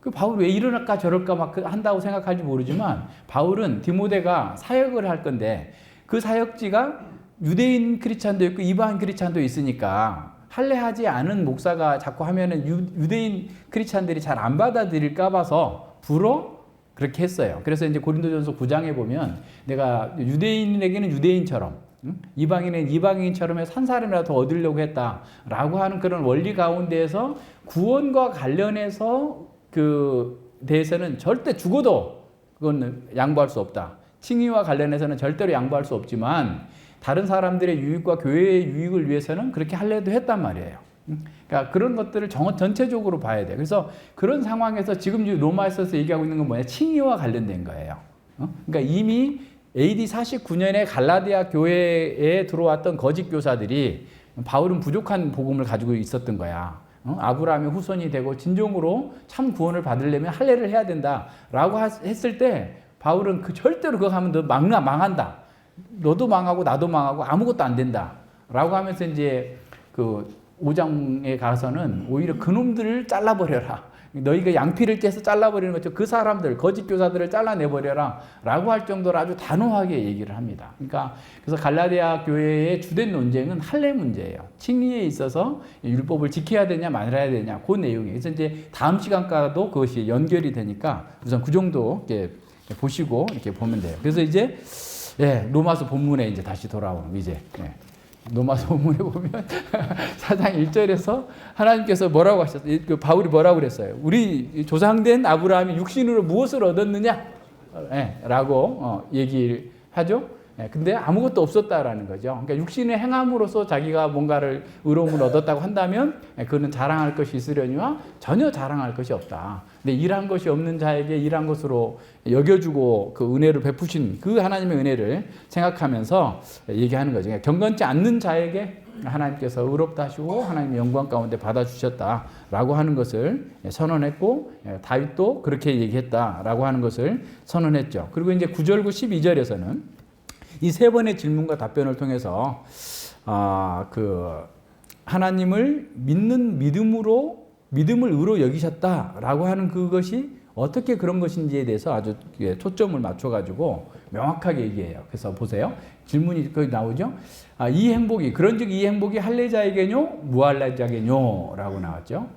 그 바울 왜 이럴까 저럴까 막 한다고 생각할지 모르지만 바울은 디모데가 사역을 할 건데 그 사역지가 유대인 크리스찬도 있고 이방인 크리스찬도 있으니까 할례하지 않은 목사가 자꾸 하면은 유대인 크리스찬들이 잘 안 받아들일까 봐서 불어 그렇게 했어요. 그래서 이제 고린도전서 9장에 보면 내가 유대인에게는 유대인처럼 이방인은 이방인처럼 해서 한 사람이라도 얻으려고 했다라고 하는 그런 원리 가운데에서 구원과 관련해서 그 대해서는 절대 죽어도 그건 양보할 수 없다. 칭의와 관련해서는 절대로 양보할 수 없지만 다른 사람들의 유익과 교회의 유익을 위해서는 그렇게 할례도 했단 말이에요. 그러니까 그런 것들을 전체적으로 봐야 돼요. 그래서 그런 상황에서 지금 로마에서 얘기하고 있는 건 뭐냐? 칭의와 관련된 거예요. 그러니까 이미 AD 49년에 갈라디아 교회에 들어왔던 거짓 교사들이 바울은 부족한 복음을 가지고 있었던 거야. 아브라함의 후손이 되고 진정으로 참 구원을 받으려면 할례를 해야 된다라고 했을 때 바울은 절대로 그거 하면 너 망한다. 너도 망하고 나도 망하고 아무것도 안 된다라고 하면서 이제 그 5장에 가서는 오히려 그놈들을 잘라버려라. 너희가 양피를 째서 잘라버리는 것처럼 그 사람들, 거짓 교사들을 잘라내버려라 라고 할 정도로 아주 단호하게 얘기를 합니다. 그래서 갈라디아 교회의 주된 논쟁은 할례 문제예요. 칭의에 있어서 율법을 지켜야 되냐 말아야 되냐 그 내용이에요. 그래서 이제 다음 시간과도 그것이 연결이 되니까 우선 그 정도 이렇게 보시고 이렇게 보면 돼요. 그래서 이제 로마서 본문에 이제 다시 돌아오는 이제 로마서 본문에 보면 4장 1절에서 하나님께서 뭐라고 하셨어요? 그 바울이 뭐라고 그랬어요? 우리 조상된 아브라함이 육신으로 무엇을 얻었느냐? 라고 얘기를 하죠. 근데 아무것도 없었다라는 거죠. 그러니까 육신의 행함으로써 자기가 뭔가를 의로움을 얻었다고 한다면 그는 자랑할 것이 있으려니와 전혀 자랑할 것이 없다. 근데 일한 것이 없는 자에게 일한 것으로 여겨주고 그 은혜를 베푸신 그 하나님의 은혜를 생각하면서 얘기하는 거죠. 그러니까 경건치 않는 자에게 하나님께서 의롭다 하시고 하나님의 영광 가운데 받아주셨다라고 하는 것을 선언했고 다윗도 그렇게 얘기했다라고 하는 것을 선언했죠. 그리고 이제 9절과 12절에서는 이 세 번의 질문과 답변을 통해서 그 하나님을 믿는 믿음을 의로 여기셨다라고 하는 그것이 어떻게 그런 것인지에 대해서 아주 초점을 맞춰가지고 명확하게 얘기해요. 그래서 보세요. 질문이 거기 나오죠. 이 행복이 그런즉 이 행복이 할례자에게뇨 무할례자에게뇨라고 나왔죠.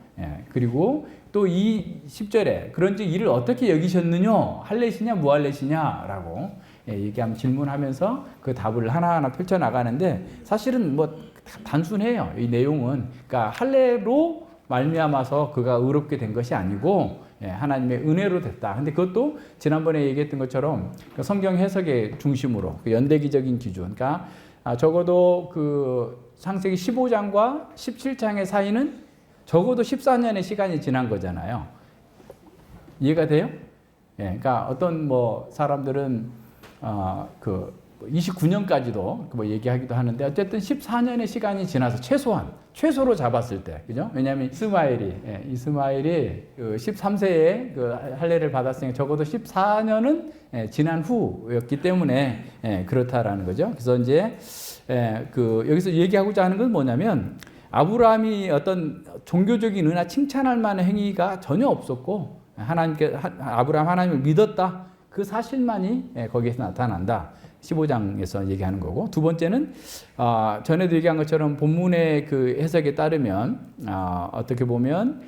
그리고 또 이 10절에 그런즉 이를 어떻게 여기셨느뇨 할례시냐 무할례시냐라고 얘기하면 질문하면서 그 답을 하나하나 펼쳐 나가는데 사실은 뭐 단순해요. 이 내용은 그러니까 할례로 말미암아서 그가 의롭게 된 것이 아니고 하나님의 은혜로 됐다. 근데 그것도 지난번에 얘기했던 것처럼 성경 해석의 중심으로 그 연대기적인 기준. 그러니까 적어도 그 창세기 15장과 17장의 사이는 적어도 14년의 시간이 지난 거잖아요. 이해가 돼요? 그러니까 어떤 뭐 사람들은 그 29년까지도 뭐 얘기하기도 하는데 어쨌든 14년의 시간이 지나서 최소로 잡았을 때, 그죠? 왜냐하면 이스마엘이 그 13세에 그 할례를 받았으니까 적어도 14년은 지난 후였기 때문에 그렇다라는 거죠. 그래서 이제 그 여기서 얘기하고자 하는 건 뭐냐면 아브라함이 어떤 종교적인 은하 칭찬할 만한 행위가 전혀 없었고 아브라함 하나님을 믿었다. 그 사실만이 거기에서 나타난다. 15장에서 얘기하는 거고 두 번째는 전에도 얘기한 것처럼 본문의 그 해석에 따르면 어떻게 보면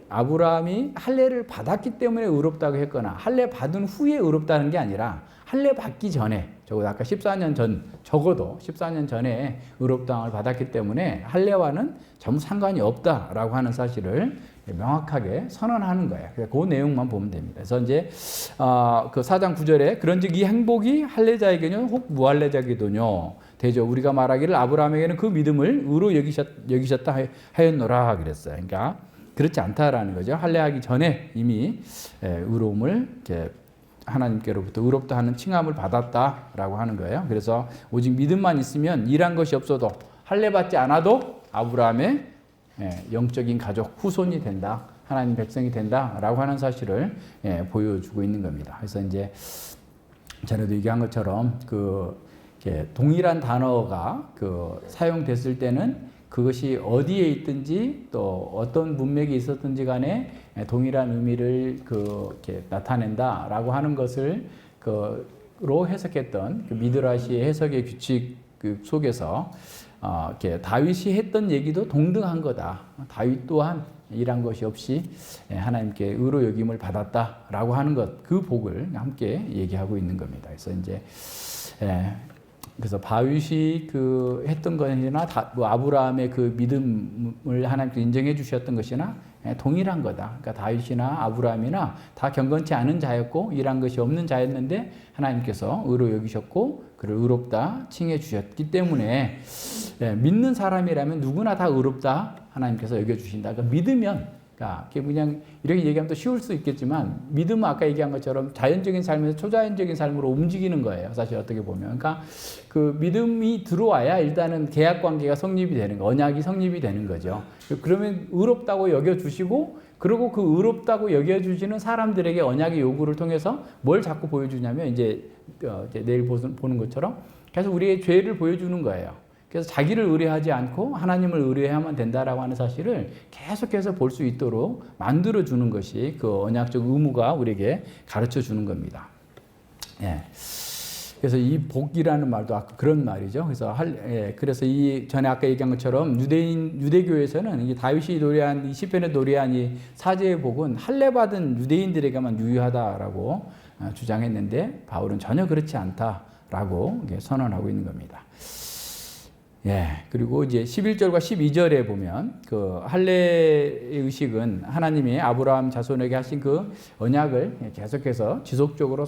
아브라함이 할례를 받았기 때문에 의롭다고 했거나 할례 받은 후에 의롭다는 게 아니라 할례 받기 전에 적어도 아까 14년 전 적어도 14년 전에 의롭다함을 받았기 때문에 할례와는 전혀 상관이 없다라고 하는 사실을 명확하게 선언하는 거예요. 그 내용만 보면 됩니다. 그래서 이제 그 4장 9절에 그런즉 이 행복이 할례자에게뇨 혹 무할례자에게도뇨 되죠. 우리가 말하기를 아브라함에게는 그 믿음을 의로 여기셨다 하였노라 그랬어요. 그러니까 그렇지 않다라는 거죠. 할례하기 전에 이미 의로움을 이렇게 하나님께로부터 의롭다 하는 칭함을 받았다라고 하는 거예요. 그래서 오직 믿음만 있으면 일한 것이 없어도 할례 받지 않아도 아브라함의 영적인 가족 후손이 된다. 하나님 백성이 된다라고 하는 사실을 보여주고 있는 겁니다. 그래서 이제 전에도 얘기한 것처럼 동일한 단어가 사용됐을 때는 그것이 어디에 있든지 또 어떤 문맥이 있었든지 간에 동일한 의미를 이렇게 나타낸다라고 하는 것을 로 해석했던 미드라시의 해석의 규칙 속에서 이렇게 다윗이 했던 얘기도 동등한 거다. 다윗 또한 일한 것이 없이 하나님께 의로 여김을 받았다라고 하는 것, 그 복을 함께 얘기하고 있는 겁니다. 그래서 이제 그래서 다윗이 했던 것이나 아브라함의 그 믿음을 하나님께 인정해 주셨던 것이나 동일한 거다. 그러니까 다윗이나 아브라함이나 다 경건치 않은 자였고 일한 것이 없는 자였는데 하나님께서 의로 여기셨고 그를 의롭다 칭해 주셨기 때문에 믿는 사람이라면 누구나 다 의롭다 하나님께서 여겨 주신다. 그러니까 믿으면 그냥 이렇게 얘기하면 또 쉬울 수 있겠지만 믿음은 아까 얘기한 것처럼 자연적인 삶에서 초자연적인 삶으로 움직이는 거예요. 사실 어떻게 보면. 그러니까 그 믿음이 들어와야 일단은 계약 관계가 성립이 되는 거, 언약이 성립이 되는 거죠. 그러면 의롭다고 여겨주시고 그리고 그 의롭다고 여겨주시는 사람들에게 언약의 요구를 통해서 뭘 자꾸 보여주냐면 이제 내일 보는 것처럼 계속 우리의 죄를 보여주는 거예요. 그래서 자기를 의뢰하지 않고 하나님을 의뢰해야만 된다라고 하는 사실을 계속해서 볼 수 있도록 만들어주는 것이 그 언약적 의무가 우리에게 가르쳐 주는 겁니다. 그래서 이 복이라는 말도 아까 그런 말이죠. 그래서 이 전에 아까 얘기한 것처럼 유대교에서는 이 다윗이 노래한 이 시편에 노래한 이 사제의 복은 할례 받은 유대인들에게만 유효하다라고 주장했는데 바울은 전혀 그렇지 않다라고 선언하고 있는 겁니다. 그리고 이제 11절과 12절에 보면 그 할례의 의식은 하나님이 아브라함 자손에게 하신 그 언약을 계속해서 지속적으로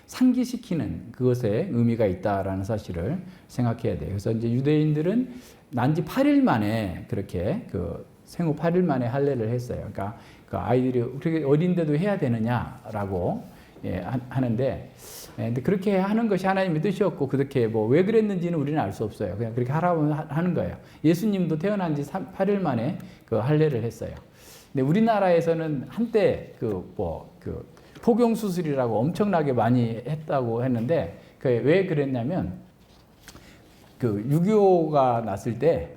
상기시키는 그것에 의미가 있다라는 사실을 생각해야 돼요. 그래서 이제 유대인들은 난지 8일 만에 그렇게 생후 8일 만에 할례를 했어요. 그러니까 그 아이들이 그렇게 어린데도 해야 되느냐라고 하는데 근데 그렇게 하는 것이 하나님의 뜻이었고 그렇게 왜 그랬는지는 우리는 알 수 없어요. 그냥 그렇게 하라고 하는 거예요. 예수님도 태어난 지 8일 만에 할례를 했어요. 근데 우리나라에서는 한때 포경 수술이라고 엄청나게 많이 했다고 했는데 왜 그랬냐면 6.25가 났을 때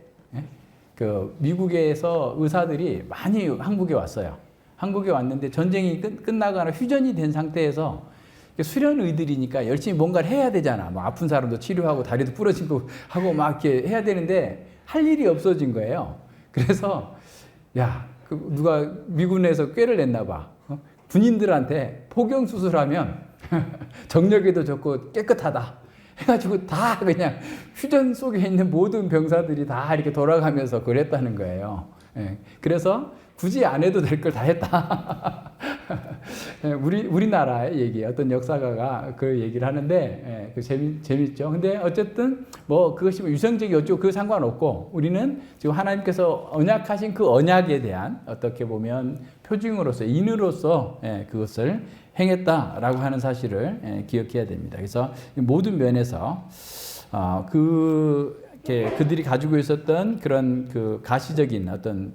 미국에서 의사들이 많이 한국에 왔어요. 한국에 왔는데 전쟁이 끝나거나 휴전이 된 상태에서 수련의들이니까 열심히 뭔가를 해야 되잖아. 아픈 사람도 치료하고 다리도 부러지고 하고 막 이렇게 해야 되는데 할 일이 없어진 거예요. 그래서 누가 미군에서 꾀를 냈나 봐. 군인들한테 포경 수술하면 정력에도 좋고 깨끗하다. 해가지고 다 그냥 휴전 속에 있는 모든 병사들이 다 이렇게 돌아가면서 그랬다는 거예요. 그래서 굳이 안 해도 될 걸 다 했다. 우리나라의 얘기, 어떤 역사가가 그 얘기를 하는데, 재밌죠. 근데 어쨌든, 그것이 유성적이 어쩌고 그 상관없고, 우리는 지금 하나님께서 언약하신 그 언약에 대한 어떻게 보면 표징으로서, 인으로서 그것을 행했다라고 하는 사실을 기억해야 됩니다. 그래서 모든 면에서, 그들이 가지고 있었던 그런 가시적인 어떤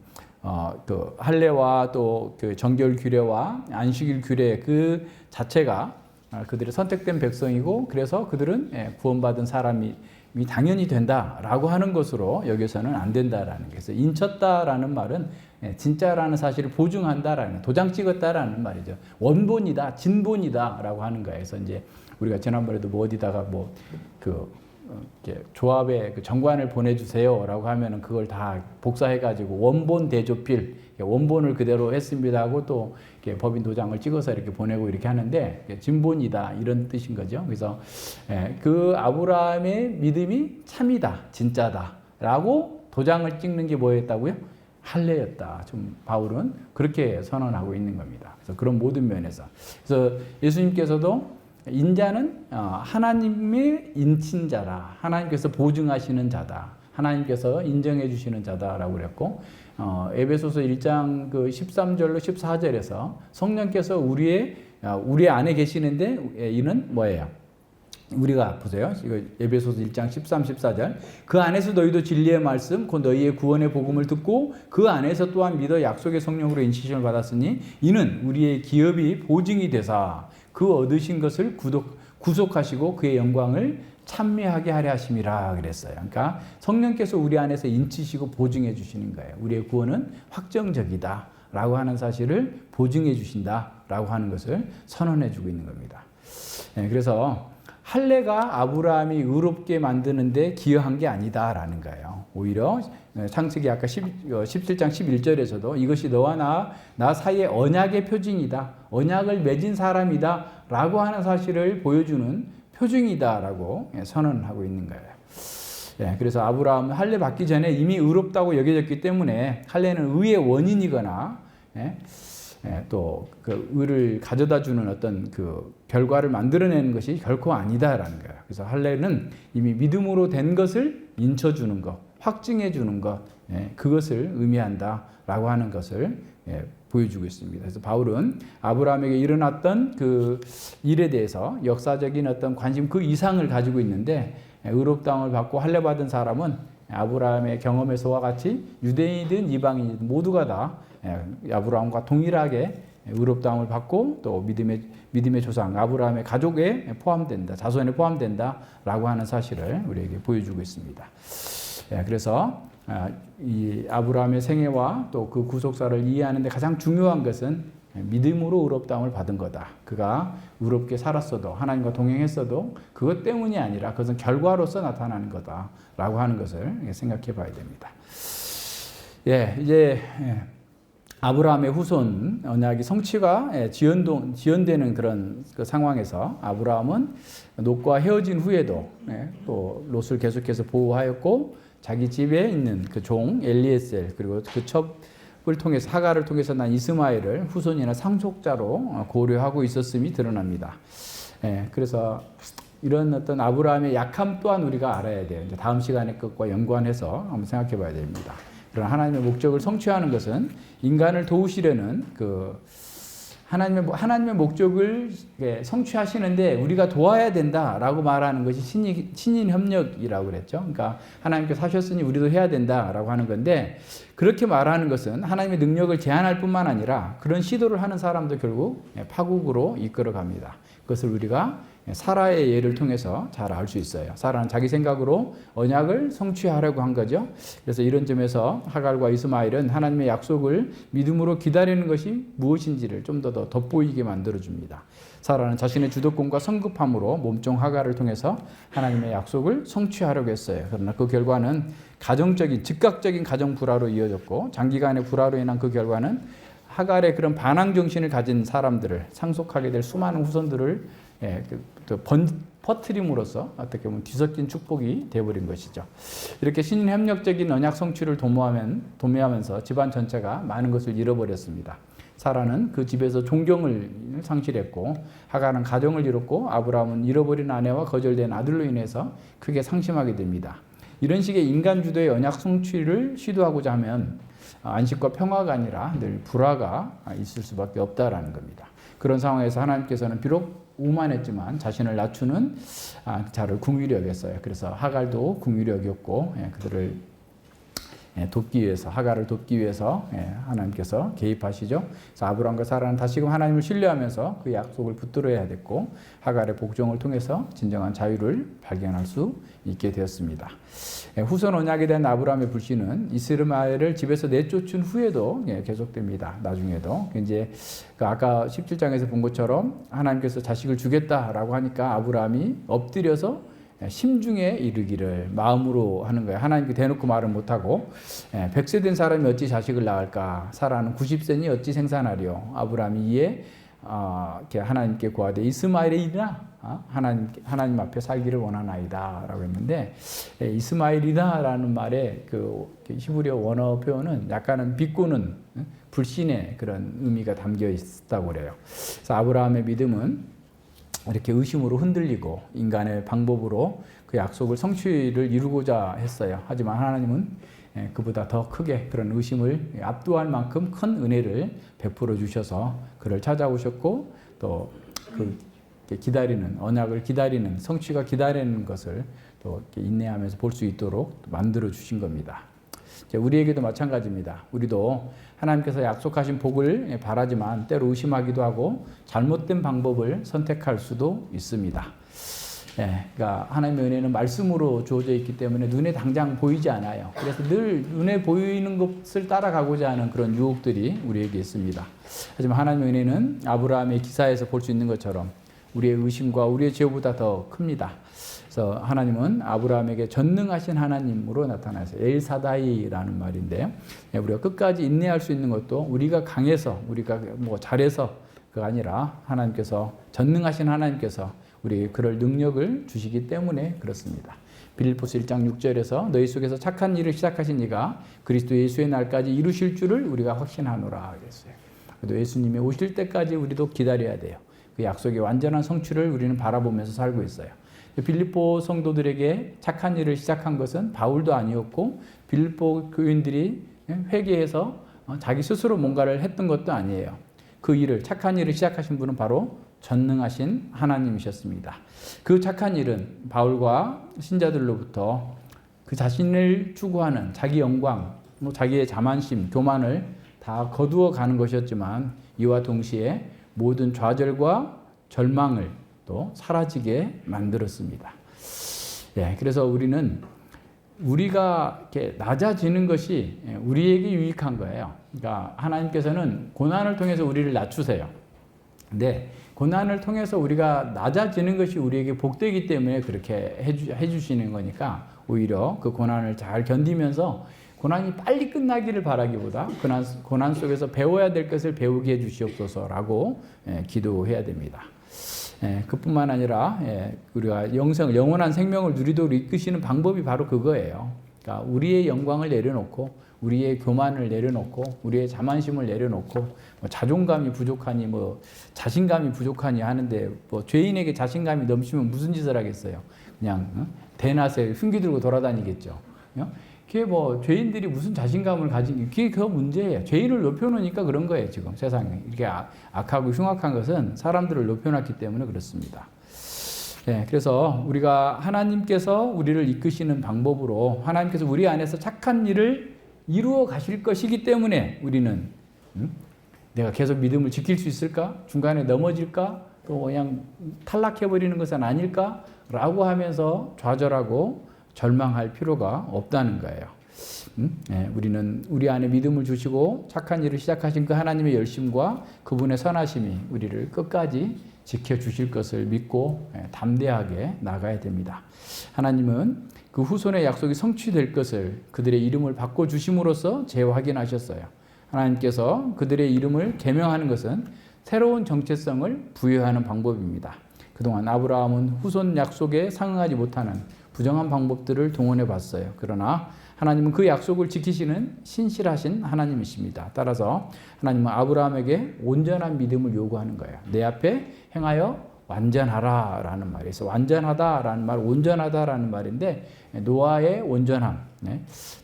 할례와 또 정결 규례와 안식일 규례 그 자체가 그들의 선택된 백성이고 그래서 그들은 구원받은 사람이 당연히 된다라고 하는 것으로 여겨서는 안 된다라는 게 그래서 인쳤다라는 말은 진짜라는 사실을 보증한다라는 도장 찍었다라는 말이죠. 원본이다, 진본이다라고 하는 거예요. 그래서 이제 우리가 지난번에도 어디다가 조합에 정관을 보내주세요라고 하면은 그걸 다 복사해가지고 원본 대조필 원본을 그대로 했습니다 하고 또 법인 도장을 찍어서 이렇게 보내고 이렇게 하는데 진본이다 이런 뜻인 거죠. 그래서 그 아브라함의 믿음이 참이다, 진짜다라고 도장을 찍는 게 뭐였다고요? 할례였다. 좀 바울은 그렇게 선언하고 있는 겁니다. 그래서 그런 모든 면에서 그래서 예수님께서도 인자는 하나님의 인친자라 하나님께서 보증하시는 자다. 하나님께서 인정해 주시는 자다라고 그랬고, 에베소서 1장 그 13절로 14절에서 성령께서 우리 안에 계시는데 이는 뭐예요? 우리가 보세요. 이거 에베소서 1장 13, 14절. 그 안에서 너희도 진리의 말씀, 곧 너희의 구원의 복음을 듣고 그 안에서 또한 믿어 약속의 성령으로 인치심을 받았으니 이는 우리의 기업이 보증이 되사 그 얻으신 것을 구속하시고 그의 영광을 찬미하게 하려 하심이라 그랬어요. 그러니까 성령께서 우리 안에서 인치시고 보증해 주시는 거예요. 우리의 구원은 확정적이다 라고 하는 사실을 보증해 주신다 라고 하는 것을 선언해 주고 있는 겁니다. 그래서 할례가 아브라함이 의롭게 만드는데 기여한 게 아니다라는 거예요. 오히려 창세기 아까 17장 11절에서도 이것이 너와 나 사이의 언약의 표징이다. 언약을 맺은 사람이다 라고 하는 사실을 보여주는 표징이다라고 선언하고 있는 거예요. 그래서 아브라함은 할례 받기 전에 이미 의롭다고 여겨졌기 때문에 할례는 의의 원인이거나 또 그 의를 가져다 주는 어떤 그 결과를 만들어내는 것이 결코 아니다라는 거예요. 그래서 할례는 이미 믿음으로 된 것을 인쳐주는 것, 확증해 주는 것, 그것을 의미한다라고 하는 것을 보여주고 있습니다. 그래서 바울은 아브라함에게 일어났던 그 일에 대해서 역사적인 어떤 관심 그 이상을 가지고 있는데, 의롭다함을 받고 할례 받은 사람은 아브라함의 경험에서와 같이 유대인이든 이방인이든 모두가 다 아브라함과 동일하게 의롭다함을 받고 또 믿음의 조상 아브라함의 가족에 포함된다, 자손에 포함된다라고 하는 사실을 우리에게 보여주고 있습니다. 그래서 이 아브라함의 생애와 또 그 구속사를 이해하는 데 가장 중요한 것은 믿음으로 의롭다함을 받은 거다. 그가 의롭게 살았어도 하나님과 동행했어도 그것 때문이 아니라 그것은 결과로서 나타나는 거다라고 하는 것을 생각해 봐야 됩니다. 이제 아브라함의 후손 언약이 성취가 지연되는 그런 그 상황에서 아브라함은 롯과 헤어진 후에도 또 롯을 계속해서 보호하였고 자기 집에 있는 그 종 엘리에셀 그리고 그 첩을 통해서 하갈을 통해서 난 이스마엘을 후손이나 상속자로 고려하고 있었음이 드러납니다. 그래서 이런 어떤 아브라함의 약함 또한 우리가 알아야 돼요. 이제 다음 시간의 것과 연관해서 한번 생각해 봐야 됩니다. 그런 하나님의 목적을 성취하는 것은 인간을 도우시려는 그 하나님의 목적을 성취하시는데 우리가 도와야 된다라고 말하는 것이 신인 협력이라고 그랬죠. 그러니까 하나님께서 하셨으니 우리도 해야 된다라고 하는 건데, 그렇게 말하는 것은 하나님의 능력을 제한할 뿐만 아니라 그런 시도를 하는 사람도 결국 파국으로 이끌어 갑니다. 그것을 우리가 사라의 예를 통해서 잘 알 수 있어요. 사라는 자기 생각으로 언약을 성취하려고 한 거죠. 그래서 이런 점에서 하갈과 이스마엘은 하나님의 약속을 믿음으로 기다리는 것이 무엇인지를 좀 더 돋보이게 만들어줍니다. 사라는 자신의 주도권과 성급함으로 몸종 하갈을 통해서 하나님의 약속을 성취하려고 했어요. 그러나 그 결과는 즉각적인 가정 불화로 이어졌고, 장기간의 불화로 인한 그 결과는 하갈의 그런 반항 정신을 가진 사람들을 상속하게 될 수많은 후손들을 퍼트림으로써 어떻게 보면 뒤섞인 축복이 되어버린 것이죠. 이렇게 신협력적인 언약 성취를 도모하면서 집안 전체가 많은 것을 잃어버렸습니다. 사라는 그 집에서 존경을 상실했고, 하갈은 가정을 잃었고, 아브라함은 잃어버린 아내와 거절된 아들로 인해서 크게 상심하게 됩니다. 이런 식의 인간 주도의 언약 성취를 시도하고자 하면 안식과 평화가 아니라 늘 불화가 있을 수밖에 없다라는 겁니다. 그런 상황에서 하나님께서는 비록 오만했지만 자신을 낮추는 자를 긍휼히 여겼어요. 그래서 하갈도 긍휼히 여겼고, 그들을 돕기 위해서, 하갈을 돕기 위해서 하나님께서 개입하시죠. 그래서 아브라함과 사라는 다시금 하나님을 신뢰하면서 그 약속을 붙들어야 됐고, 하갈의 복종을 통해서 진정한 자유를 발견할 수 있게 되었습니다. 후손 언약에 대한 아브라함의 불신은 이스마엘을 집에서 내쫓은 후에도 계속됩니다. 나중에도 이제 아까 17장에서 본 것처럼 하나님께서 자식을 주겠다라고 하니까 아브라함이 엎드려서 심중에 이르기를 마음으로 하는 거예요. 하나님께 대놓고 말을 못하고 100세 된 사람이 어찌 자식을 낳을까? 사라는 90세니 어찌 생산하리요? 아브라함이 이에 하나님께 구하되 이스마엘이나 하나님 앞에 살기를 원하나이다 라고 했는데, 이스마엘이다라는 말에 그 히브리어 원어 표현은 약간은 비꼬는 불신의 그런 의미가 담겨 있다고 그래요. 그래서 아브라함의 믿음은 이렇게 의심으로 흔들리고 인간의 방법으로 그 약속을 성취를 이루고자 했어요. 하지만 하나님은 그보다 더 크게 그런 의심을 압도할 만큼 큰 은혜를 베풀어 주셔서 그를 찾아오셨고 또 그 기다리는 언약을 기다리는 성취가 기다리는 것을 또 인내하면서 볼 수 있도록 만들어 주신 겁니다. 우리에게도 마찬가지입니다. 우리도 하나님께서 약속하신 복을 바라지만 때로 의심하기도 하고 잘못된 방법을 선택할 수도 있습니다. 그러니까 하나님의 은혜는 말씀으로 주어져 있기 때문에 눈에 당장 보이지 않아요. 그래서 늘 눈에 보이는 것을 따라가고자 하는 그런 유혹들이 우리에게 있습니다. 하지만 하나님의 은혜는 아브라함의 기사에서 볼 수 있는 것처럼 우리의 의심과 우리의 죄보다 더 큽니다. 그래서 하나님은 아브라함에게 전능하신 하나님으로 나타나서 엘사다이라는 말인데요. 우리가 끝까지 인내할 수 있는 것도 우리가 강해서 우리가 뭐 잘해서가 아니라 하나님께서 전능하신 하나님께서 우리에게 그럴 능력을 주시기 때문에 그렇습니다. 빌립보서 1장 6절에서 너희 속에서 착한 일을 시작하신 이가 그리스도 예수의 날까지 이루실 줄을 우리가 확신하노라 그랬어요. 그래도 예수님이 오실 때까지 우리도 기다려야 돼요. 그 약속의 완전한 성취를 우리는 바라보면서 살고 있어요. 빌립보 성도들에게 착한 일을 시작한 것은 바울도 아니었고 빌립보 교인들이 회개해서 자기 스스로 뭔가를 했던 것도 아니에요. 그 일을 착한 일을 시작하신 분은 바로 전능하신 하나님이셨습니다. 그 착한 일은 바울과 신자들로부터 그 자신을 추구하는 자기 영광, 자기의 자만심, 교만을 다 거두어 가는 것이었지만 이와 동시에 모든 좌절과 절망을 또 사라지게 만들었습니다. 그래서 우리가 이렇게 낮아지는 것이 우리에게 유익한 거예요. 그러니까 하나님께서는 고난을 통해서 우리를 낮추세요. 근데 고난을 통해서 우리가 낮아지는 것이 우리에게 복되기 때문에 그렇게 해주시는 거니까 오히려 그 고난을 잘 견디면서 고난이 빨리 끝나기를 바라기보다 고난 속에서 배워야 될 것을 배우게 해주시옵소서라고 기도해야 됩니다. 그뿐만 아니라 우리가 영원한 생명을 누리도록 이끄시는 방법이 바로 그거예요. 그러니까 우리의 영광을 내려놓고 우리의 교만을 내려놓고 우리의 자만심을 내려놓고 뭐 자존감이 부족하니 뭐 자신감이 부족하니 하는데 뭐 죄인에게 자신감이 넘치면 무슨 짓을 하겠어요? 그냥 대낮에 흉기 들고 돌아다니겠죠. 그게 뭐 죄인들이 무슨 자신감을 가진 그게 그 문제예요. 죄인을 높여놓으니까 그런 거예요. 지금 세상에 이렇게 악하고 흉악한 것은 사람들을 높여놨기 때문에 그렇습니다. 그래서 우리가 하나님께서 우리를 이끄시는 방법으로 하나님께서 우리 안에서 착한 일을 이루어 가실 것이기 때문에 우리는 내가 계속 믿음을 지킬 수 있을까? 중간에 넘어질까? 또 그냥 탈락해버리는 것은 아닐까? 라고 하면서 좌절하고 절망할 필요가 없다는 거예요. 우리는 우리 안에 믿음을 주시고 착한 일을 시작하신 그 하나님의 열심과 그분의 선하심이 우리를 끝까지 지켜주실 것을 믿고 담대하게 나가야 됩니다. 하나님은 그 후손의 약속이 성취될 것을 그들의 이름을 바꿔주심으로써 재확인하셨어요. 하나님께서 그들의 이름을 계명하는 것은 새로운 정체성을 부여하는 방법입니다. 그동안 아브라함은 후손 약속에 상응하지 못하는 부정한 방법들을 동원해 봤어요. 그러나 하나님은 그 약속을 지키시는 신실하신 하나님이십니다. 따라서 하나님은 아브라함에게 온전한 믿음을 요구하는 거예요. 내 앞에 행하여 완전하라 라는 말이에요. 완전하다라는 말, 온전하다라는 말인데 노아의 온전함,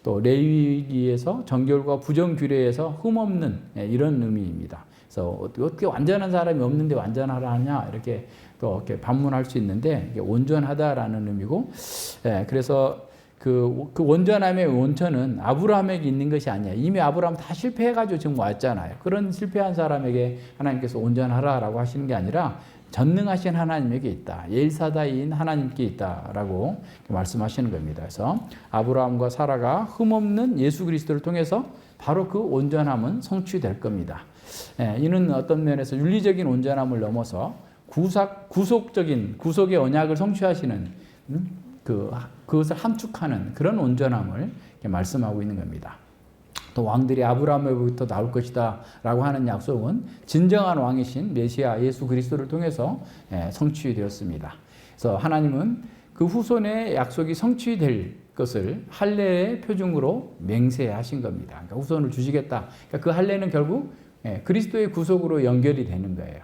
또 레위기에서 정결과 부정규례에서 흠없는 이런 의미입니다. 그래서 어떻게 완전한 사람이 없는데 완전하라 하냐 이렇게 또 이렇게 반문할 수 있는데 이게 온전하다라는 의미고, 그래서 그 온전함의 원천은 아브라함에게 있는 것이 아니야. 이미 아브라함 다 실패해가지고 지금 왔잖아요. 그런 실패한 사람에게 하나님께서 온전하라라고 하시는 게 아니라 전능하신 하나님에게 있다. 엘사다이인 하나님께 있다라고 말씀하시는 겁니다. 그래서 아브라함과 사라가 흠없는 예수 그리스도를 통해서 바로 그 온전함은 성취될 겁니다. 이는 어떤 면에서 윤리적인 온전함을 넘어서 구속의 언약을 성취하시는 그것을 함축하는 그런 온전함을 말씀하고 있는 겁니다. 또 왕들이 아브라함으로부터 나올 것이다 라고 하는 약속은 진정한 왕이신 메시아 예수 그리스도를 통해서 성취되었습니다. 그래서 하나님은 그 후손의 약속이 성취될 것을 할례의 표징으로 맹세하신 겁니다. 그러니까 후손을 주시겠다. 그러니까 그 할례는 결국 그리스도의 구속으로 연결이 되는 거예요.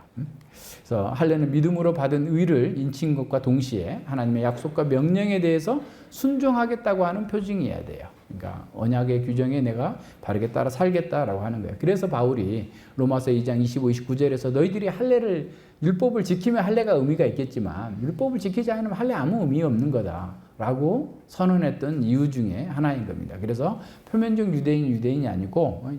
그래서 할례는 믿음으로 받은 의를 인친 것과 동시에 하나님의 약속과 명령에 대해서 순종하겠다고 하는 표징이어야 돼요. 그러니까 언약의 규정에 내가 바르게 따라 살겠다라고 하는 거예요. 그래서 바울이 로마서 2장 25, 29절에서 너희들이 할례를 율법을 지키면 할례가 의미가 있겠지만 율법을 지키지 않으면 할례 아무 의미 없는 거다라고 선언했던 이유 중에 하나인 겁니다. 그래서 표면적 유대인이 아니고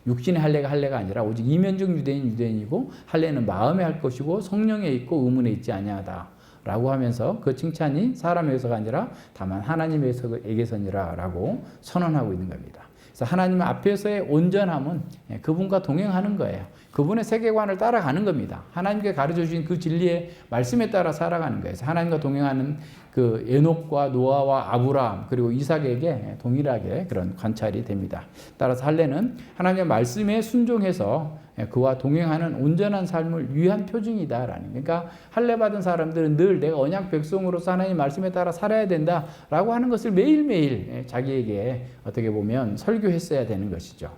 육신의 할례가 아니라 오직 이면적 유대인이고 할례는 마음에 할 것이고 성령에 있고 의문에 있지 아니하다라고 하면서 그 칭찬이 사람에게서가 아니라 다만 하나님에게서니라라고 선언하고 있는 겁니다. 그래서 하나님 앞에서의 온전함은 그분과 동행하는 거예요. 그분의 세계관을 따라가는 겁니다. 하나님께 가르쳐 주신 그 진리의 말씀에 따라 살아가는 거예요. 그래서 하나님과 동행하는 그 에녹과 노아와 아브라함 그리고 이삭에게 동일하게 그런 관찰이 됩니다. 따라서 할례는 하나님의 말씀에 순종해서 그와 동행하는 온전한 삶을 위한 표징이다라는. 그러니까 할례 받은 사람들은 늘 내가 언약 백성으로서 하나님 말씀에 따라 살아야 된다라고 하는 것을 매일매일 자기에게 어떻게 보면 설교했어야 되는 것이죠.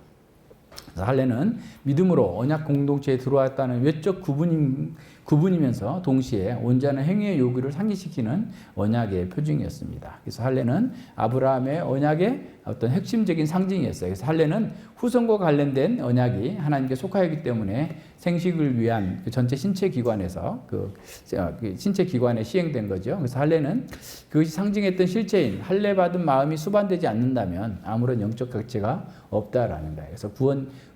할례는 믿음으로 언약 공동체에 들어왔다는 외적 구분이면서 동시에 온전한 행위의 요구를 상기시키는 언약의 표징이었습니다. 그래서 할례는 아브라함의 언약의 어떤 핵심적인 상징이었어요. 그래서 할례는 후손과 관련된 언약이 하나님께 속하였기 때문에 생식을 위한 그 전체 신체 기관에서 신체 기관에 시행된 거죠. 그래서 할례는 그것이 상징했던 실체인 할례 받은 마음이 수반되지 않는다면 아무런 영적 가치가 없다라는 거예요. 그래서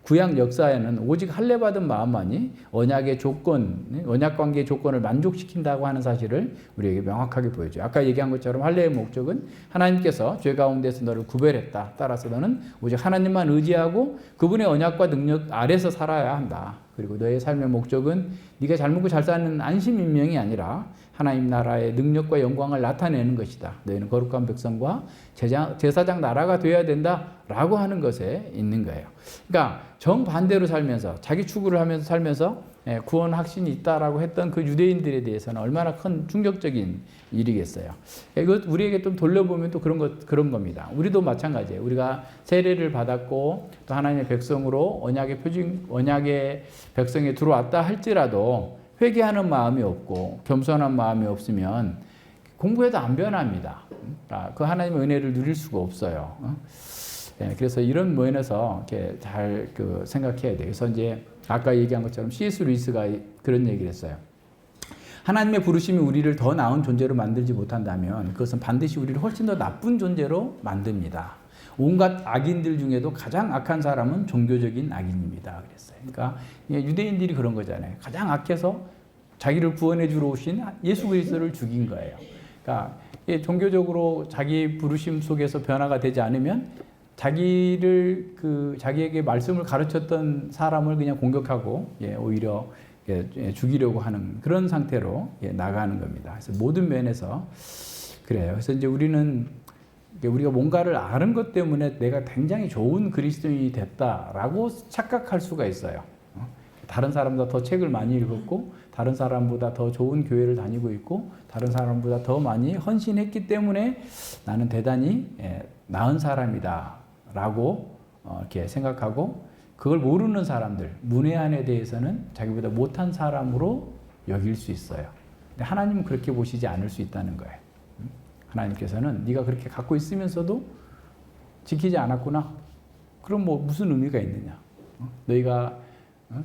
구약 역사에는 오직 할례 받은 마음만이 언약의 조건, 언약 관계의 조건을 만족시킨다고 하는 사실을 우리에게 명확하게 보여줘요. 아까 얘기한 것처럼 할례의 목적은 하나님께서 죄 가운데서 너를 구별했다. 따라서 너는 오직 하나님만 의지하고 그분의 언약과 능력 아래서 살아야 한다. 그리고 너의 삶의 목적은 네가 잘 먹고 잘 사는 안심인명이 아니라 하나님 나라의 능력과 영광을 나타내는 것이다. 너희는 거룩한 백성과 제사장 나라가 되어야 된다라고 하는 것에 있는 거예요. 그러니까 정반대로 살면서 자기 추구를 하면서 살면서 구원 확신이 있다라고 했던 그 유대인들에 대해서는 얼마나 큰 충격적인 일이겠어요. 이것 우리에게 좀 돌려보면 또 그런 겁니다. 우리도 마찬가지예요. 우리가 세례를 받았고 또 하나님의 백성으로 언약의 백성에 들어왔다 할지라도 회개하는 마음이 없고 겸손한 마음이 없으면 공부해도 안 변합니다. 그 하나님의 은혜를 누릴 수가 없어요. 그래서 이런 면에서 이렇게 잘 생각해야 돼요. 그래서 이제 아까 얘기한 것처럼 C.S. 루이스가 그런 얘기를 했어요. 하나님의 부르심이 우리를 더 나은 존재로 만들지 못한다면 그것은 반드시 우리를 훨씬 더 나쁜 존재로 만듭니다. 온갖 악인들 중에도 가장 악한 사람은 종교적인 악인입니다. 그랬어요. 그러니까 유대인들이 그런 거잖아요. 가장 악해서 자기를 구원해 주러 오신 예수 그리스도를 죽인 거예요. 그러니까 종교적으로 자기 부르심 속에서 변화가 되지 않으면 자기에게 말씀을 가르쳤던 사람을 그냥 공격하고 오히려 죽이려고 하는 그런 상태로 나가는 겁니다. 그래서 모든 면에서 그래요. 그래서 이제 우리가 뭔가를 아는 것 때문에 내가 굉장히 좋은 그리스도인이 됐다라고 착각할 수가 있어요. 다른 사람보다 더 책을 많이 읽었고 다른 사람보다 더 좋은 교회를 다니고 있고 다른 사람보다 더 많이 헌신했기 때문에 나는 대단히 나은 사람이다 라고 이렇게 생각하고 그걸 모르는 사람들, 문외한에 대해서는 자기보다 못한 사람으로 여길 수 있어요. 근데 하나님은 그렇게 보시지 않을 수 있다는 거예요. 하나님께서는 네가 그렇게 갖고 있으면서도 지키지 않았구나. 그럼 무슨 의미가 있느냐? 너희가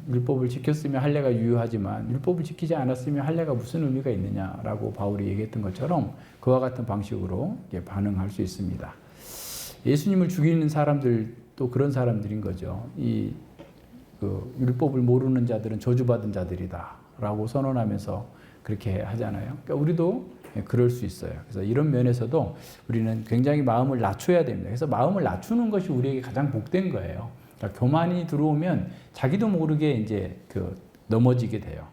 율법을 지켰으면 할례가 유효하지만 율법을 지키지 않았으면 할례가 무슨 의미가 있느냐라고 바울이 얘기했던 것처럼 그와 같은 방식으로 반응할 수 있습니다. 예수님을 죽이는 사람들도 그런 사람들인 거죠. 율법을 모르는 자들은 저주받은 자들이다라고 선언하면서 그렇게 하잖아요. 그러니까 우리도 그럴 수 있어요. 그래서 이런 면에서도 우리는 굉장히 마음을 낮춰야 됩니다. 그래서 마음을 낮추는 것이 우리에게 가장 복된 거예요. 그러니까 교만이 들어오면 자기도 모르게 이제 넘어지게 돼요.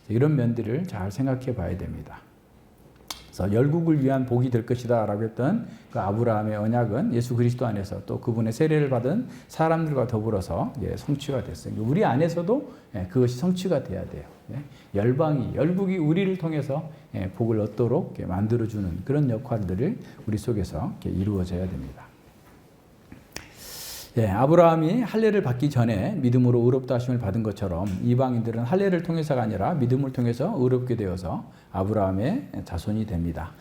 이런 면들을 잘 생각해 봐야 됩니다. 그래서 열국을 위한 복이 될 것이다 라고 했던 그 아브라함의 언약은 예수 그리스도 안에서 또 그분의 세례를 받은 사람들과 더불어서 성취가 됐어요. 우리 안에서도 그것이 성취가 돼야 돼요. 열국이 우리를 통해서 복을 얻도록 만들어주는 그런 역할들을 우리 속에서 이루어져야 됩니다. 예, 아브라함이 할례를 받기 전에 믿음으로 의롭다 하심을 받은 것처럼 이방인들은 할례를 통해서가 아니라 믿음을 통해서 의롭게 되어서 아브라함의 자손이 됩니다.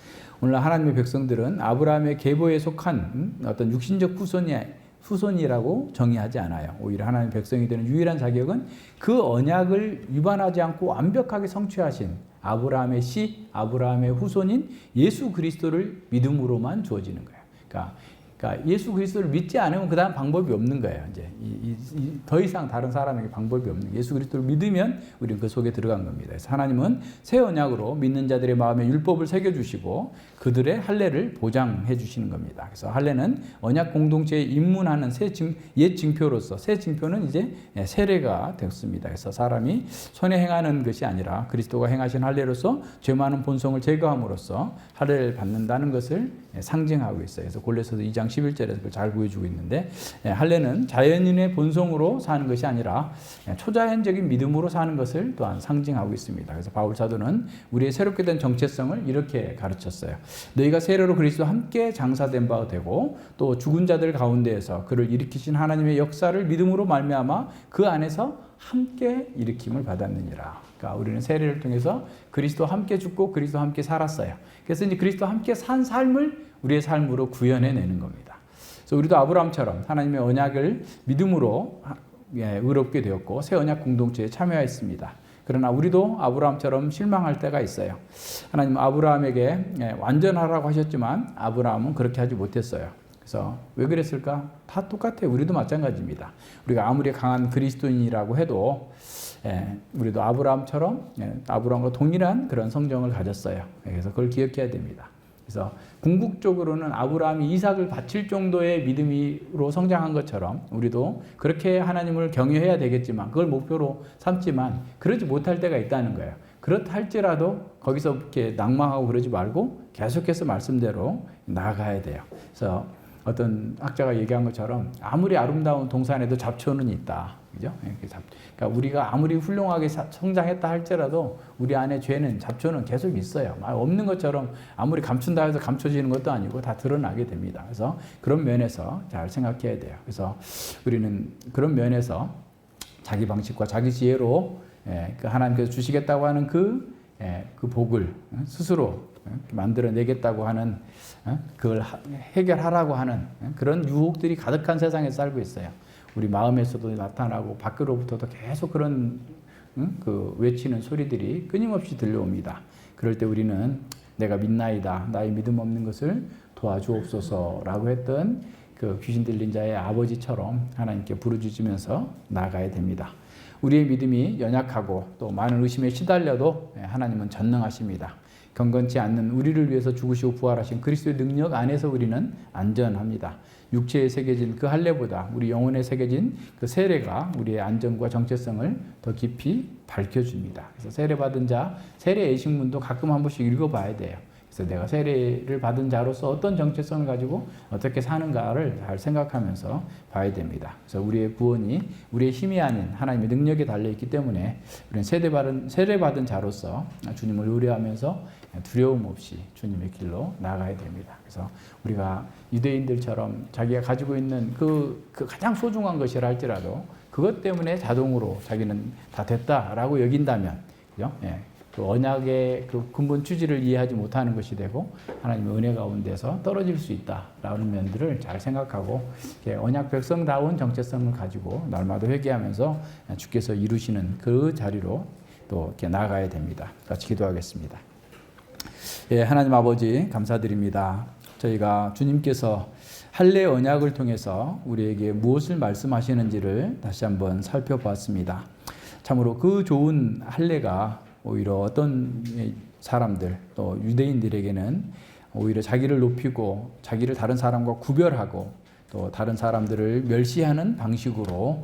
오늘날 하나님의 백성들은 아브라함의 계보에 속한 어떤 육신적 후손이라고 정의하지 않아요. 오히려 하나님의 백성이 되는 유일한 자격은 그 언약을 위반하지 않고 완벽하게 성취하신 아브라함의 아브라함의 후손인 예수 그리스도를 믿음으로만 주어지는 거예요. 그러니까 예수 그리스도를 믿지 않으면 그다음 방법이 없는 거예요. 이제 더 이상 다른 사람에게 방법이 없는 예수 그리스도를 믿으면 우리는 그 속에 들어간 겁니다. 그래서 하나님은 새 언약으로 믿는 자들의 마음에 율법을 새겨 주시고 그들의 할례를 보장해 주시는 겁니다. 그래서 할례는 언약 공동체에 입문하는 옛 징표로서 새 징표는 이제 세례가 됐습니다. 그래서 사람이 손에 행하는 것이 아니라 그리스도가 행하신 할례로서 죄 많은 본성을 제거함으로써 할례를 받는다는 것을 상징하고 있어요. 그래서 골로새서 2장 11절에서 그걸 잘 보여주고 있는데 할례는 자연인의 본성으로 사는 것이 아니라 초자연적인 믿음으로 사는 것을 또한 상징하고 있습니다. 그래서 바울 사도는 우리의 새롭게 된 정체성을 이렇게 가르쳤어요. 너희가 세례로 그리스도와 함께 장사된 바 되고 또 죽은 자들 가운데에서 그를 일으키신 하나님의 역사를 믿음으로 말미암아 그 안에서 함께 일으킴을 받았느니라. 그러니까 우리는 세례를 통해서 그리스도와 함께 죽고 그리스도와 함께 살았어요. 그래서 이제 그리스도와 함께 산 삶을 우리의 삶으로 구현해내는 겁니다. 그래서 우리도 아브라함처럼 하나님의 언약을 믿음으로 의롭게 되었고 새 언약 공동체에 참여했습니다. 그러나 우리도 아브라함처럼 실망할 때가 있어요. 하나님은 아브라함에게 완전하라고 하셨지만 아브라함은 그렇게 하지 못했어요. 그래서 왜 그랬을까? 다 똑같아요. 우리도 마찬가지입니다. 우리가 아무리 강한 그리스도인이라고 해도 우리도 아브라함처럼 아브라함과 동일한 그런 성정을 가졌어요. 그래서 그걸 기억해야 됩니다. 그래서 궁극적으로는 아브라함이 이삭을 바칠 정도의 믿음으로 성장한 것처럼 우리도 그렇게 하나님을 경외해야 되겠지만 그걸 목표로 삼지만 그러지 못할 때가 있다는 거예요. 그렇다 할지라도 거기서 이렇게 낭망하고 그러지 말고 계속해서 말씀대로 나아가야 돼요. 그래서 어떤 학자가 얘기한 것처럼 아무리 아름다운 동산에도 잡초는 있다. 그죠? 그러니까 우리가 아무리 훌륭하게 성장했다 할지라도 우리 안에 죄는 잡초는 계속 있어요. 없는 것처럼 아무리 감춘다 해서 감춰지는 것도 아니고 다 드러나게 됩니다. 그래서 그런 면에서 잘 생각해야 돼요. 그래서 우리는 그런 면에서 자기 방식과 자기 지혜로 하나님께서 주시겠다고 하는 그 복을 스스로 만들어내겠다고 하는 그걸 해결하라고 하는 그런 유혹들이 가득한 세상에 살고 있어요. 우리 마음에서도 나타나고 밖으로부터도 계속 그런 그 외치는 소리들이 끊임없이 들려옵니다. 그럴 때 우리는 내가 믿나이다. 나의 믿음 없는 것을 도와주옵소서라고 했던 그 귀신 들린 자의 아버지처럼 하나님께 부르짖으면서 나아가야 됩니다. 우리의 믿음이 연약하고 또 많은 의심에 시달려도 하나님은 전능하십니다. 경건치 않는 우리를 위해서 죽으시고 부활하신 그리스도의 능력 안에서 우리는 안전합니다. 육체에 새겨진 그 할례보다 우리 영혼에 새겨진 그 세례가 우리의 안전과 정체성을 더 깊이 밝혀줍니다. 그래서 세례받은 자, 세례 예식문도 가끔 한 번씩 읽어봐야 돼요. 그래서 내가 세례를 받은 자로서 어떤 정체성을 가지고 어떻게 사는가를 잘 생각하면서 봐야 됩니다. 그래서 우리의 구원이 우리의 힘이 아닌 하나님의 능력에 달려있기 때문에 우리는 세례받은 자로서 주님을 의뢰하면서 두려움 없이 주님의 길로 나아가야 됩니다. 그래서 우리가 유대인들처럼 자기가 가지고 있는 그 가장 소중한 것이라 할지라도 그것 때문에 자동으로 자기는 다 됐다라고 여긴다면, 그죠? 그 언약의 그 근본 취지를 이해하지 못하는 것이 되고 하나님의 은혜 가운데서 떨어질 수 있다라는 면들을 잘 생각하고 언약 백성다운 정체성을 가지고 날마다 회개하면서 주께서 이루시는 그 자리로 또 이렇게 나아가야 됩니다. 같이 기도하겠습니다. 하나님 아버지 감사드립니다. 저희가 주님께서 할례 언약을 통해서 우리에게 무엇을 말씀하시는지를 다시 한번 살펴보았습니다. 참으로 그 좋은 할례가 오히려 어떤 사람들 또 유대인들에게는 오히려 자기를 높이고 자기를 다른 사람과 구별하고 또 다른 사람들을 멸시하는 방식으로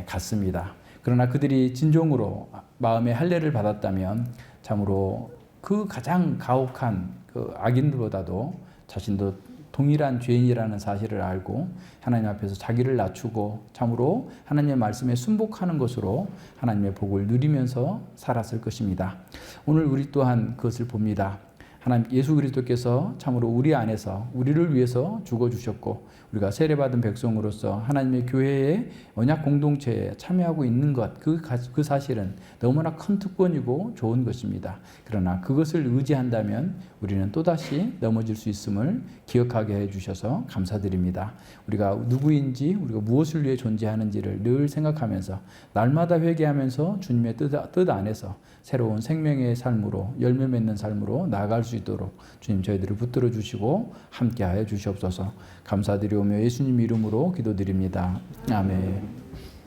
갔습니다. 그러나 그들이 진정으로 마음의 할례를 받았다면 참으로 그 가장 가혹한 그 악인들보다도 자신도 동일한 죄인이라는 사실을 알고 하나님 앞에서 자기를 낮추고 참으로 하나님의 말씀에 순복하는 것으로 하나님의 복을 누리면서 살았을 것입니다. 오늘 우리 또한 그것을 봅니다. 하나님 예수 그리스도께서 참으로 우리 안에서 우리를 위해서 죽어주셨고 우리가 세례받은 백성으로서 하나님의 교회의 언약 공동체에 참여하고 있는 것 그 사실은 너무나 큰 특권이고 좋은 것입니다. 그러나 그것을 의지한다면 우리는 또다시 넘어질 수 있음을 기억하게 해주셔서 감사드립니다. 우리가 누구인지 우리가 무엇을 위해 존재하는지를 늘 생각하면서 날마다 회개하면서 주님의 뜻 안에서 새로운 생명의 삶으로 열매 맺는 삶으로 나아갈 수 있도록 주님 저희들을 붙들어 주시고 함께하여 주시옵소서. 감사드리오며 예수님 이름으로 기도드립니다. 아멘.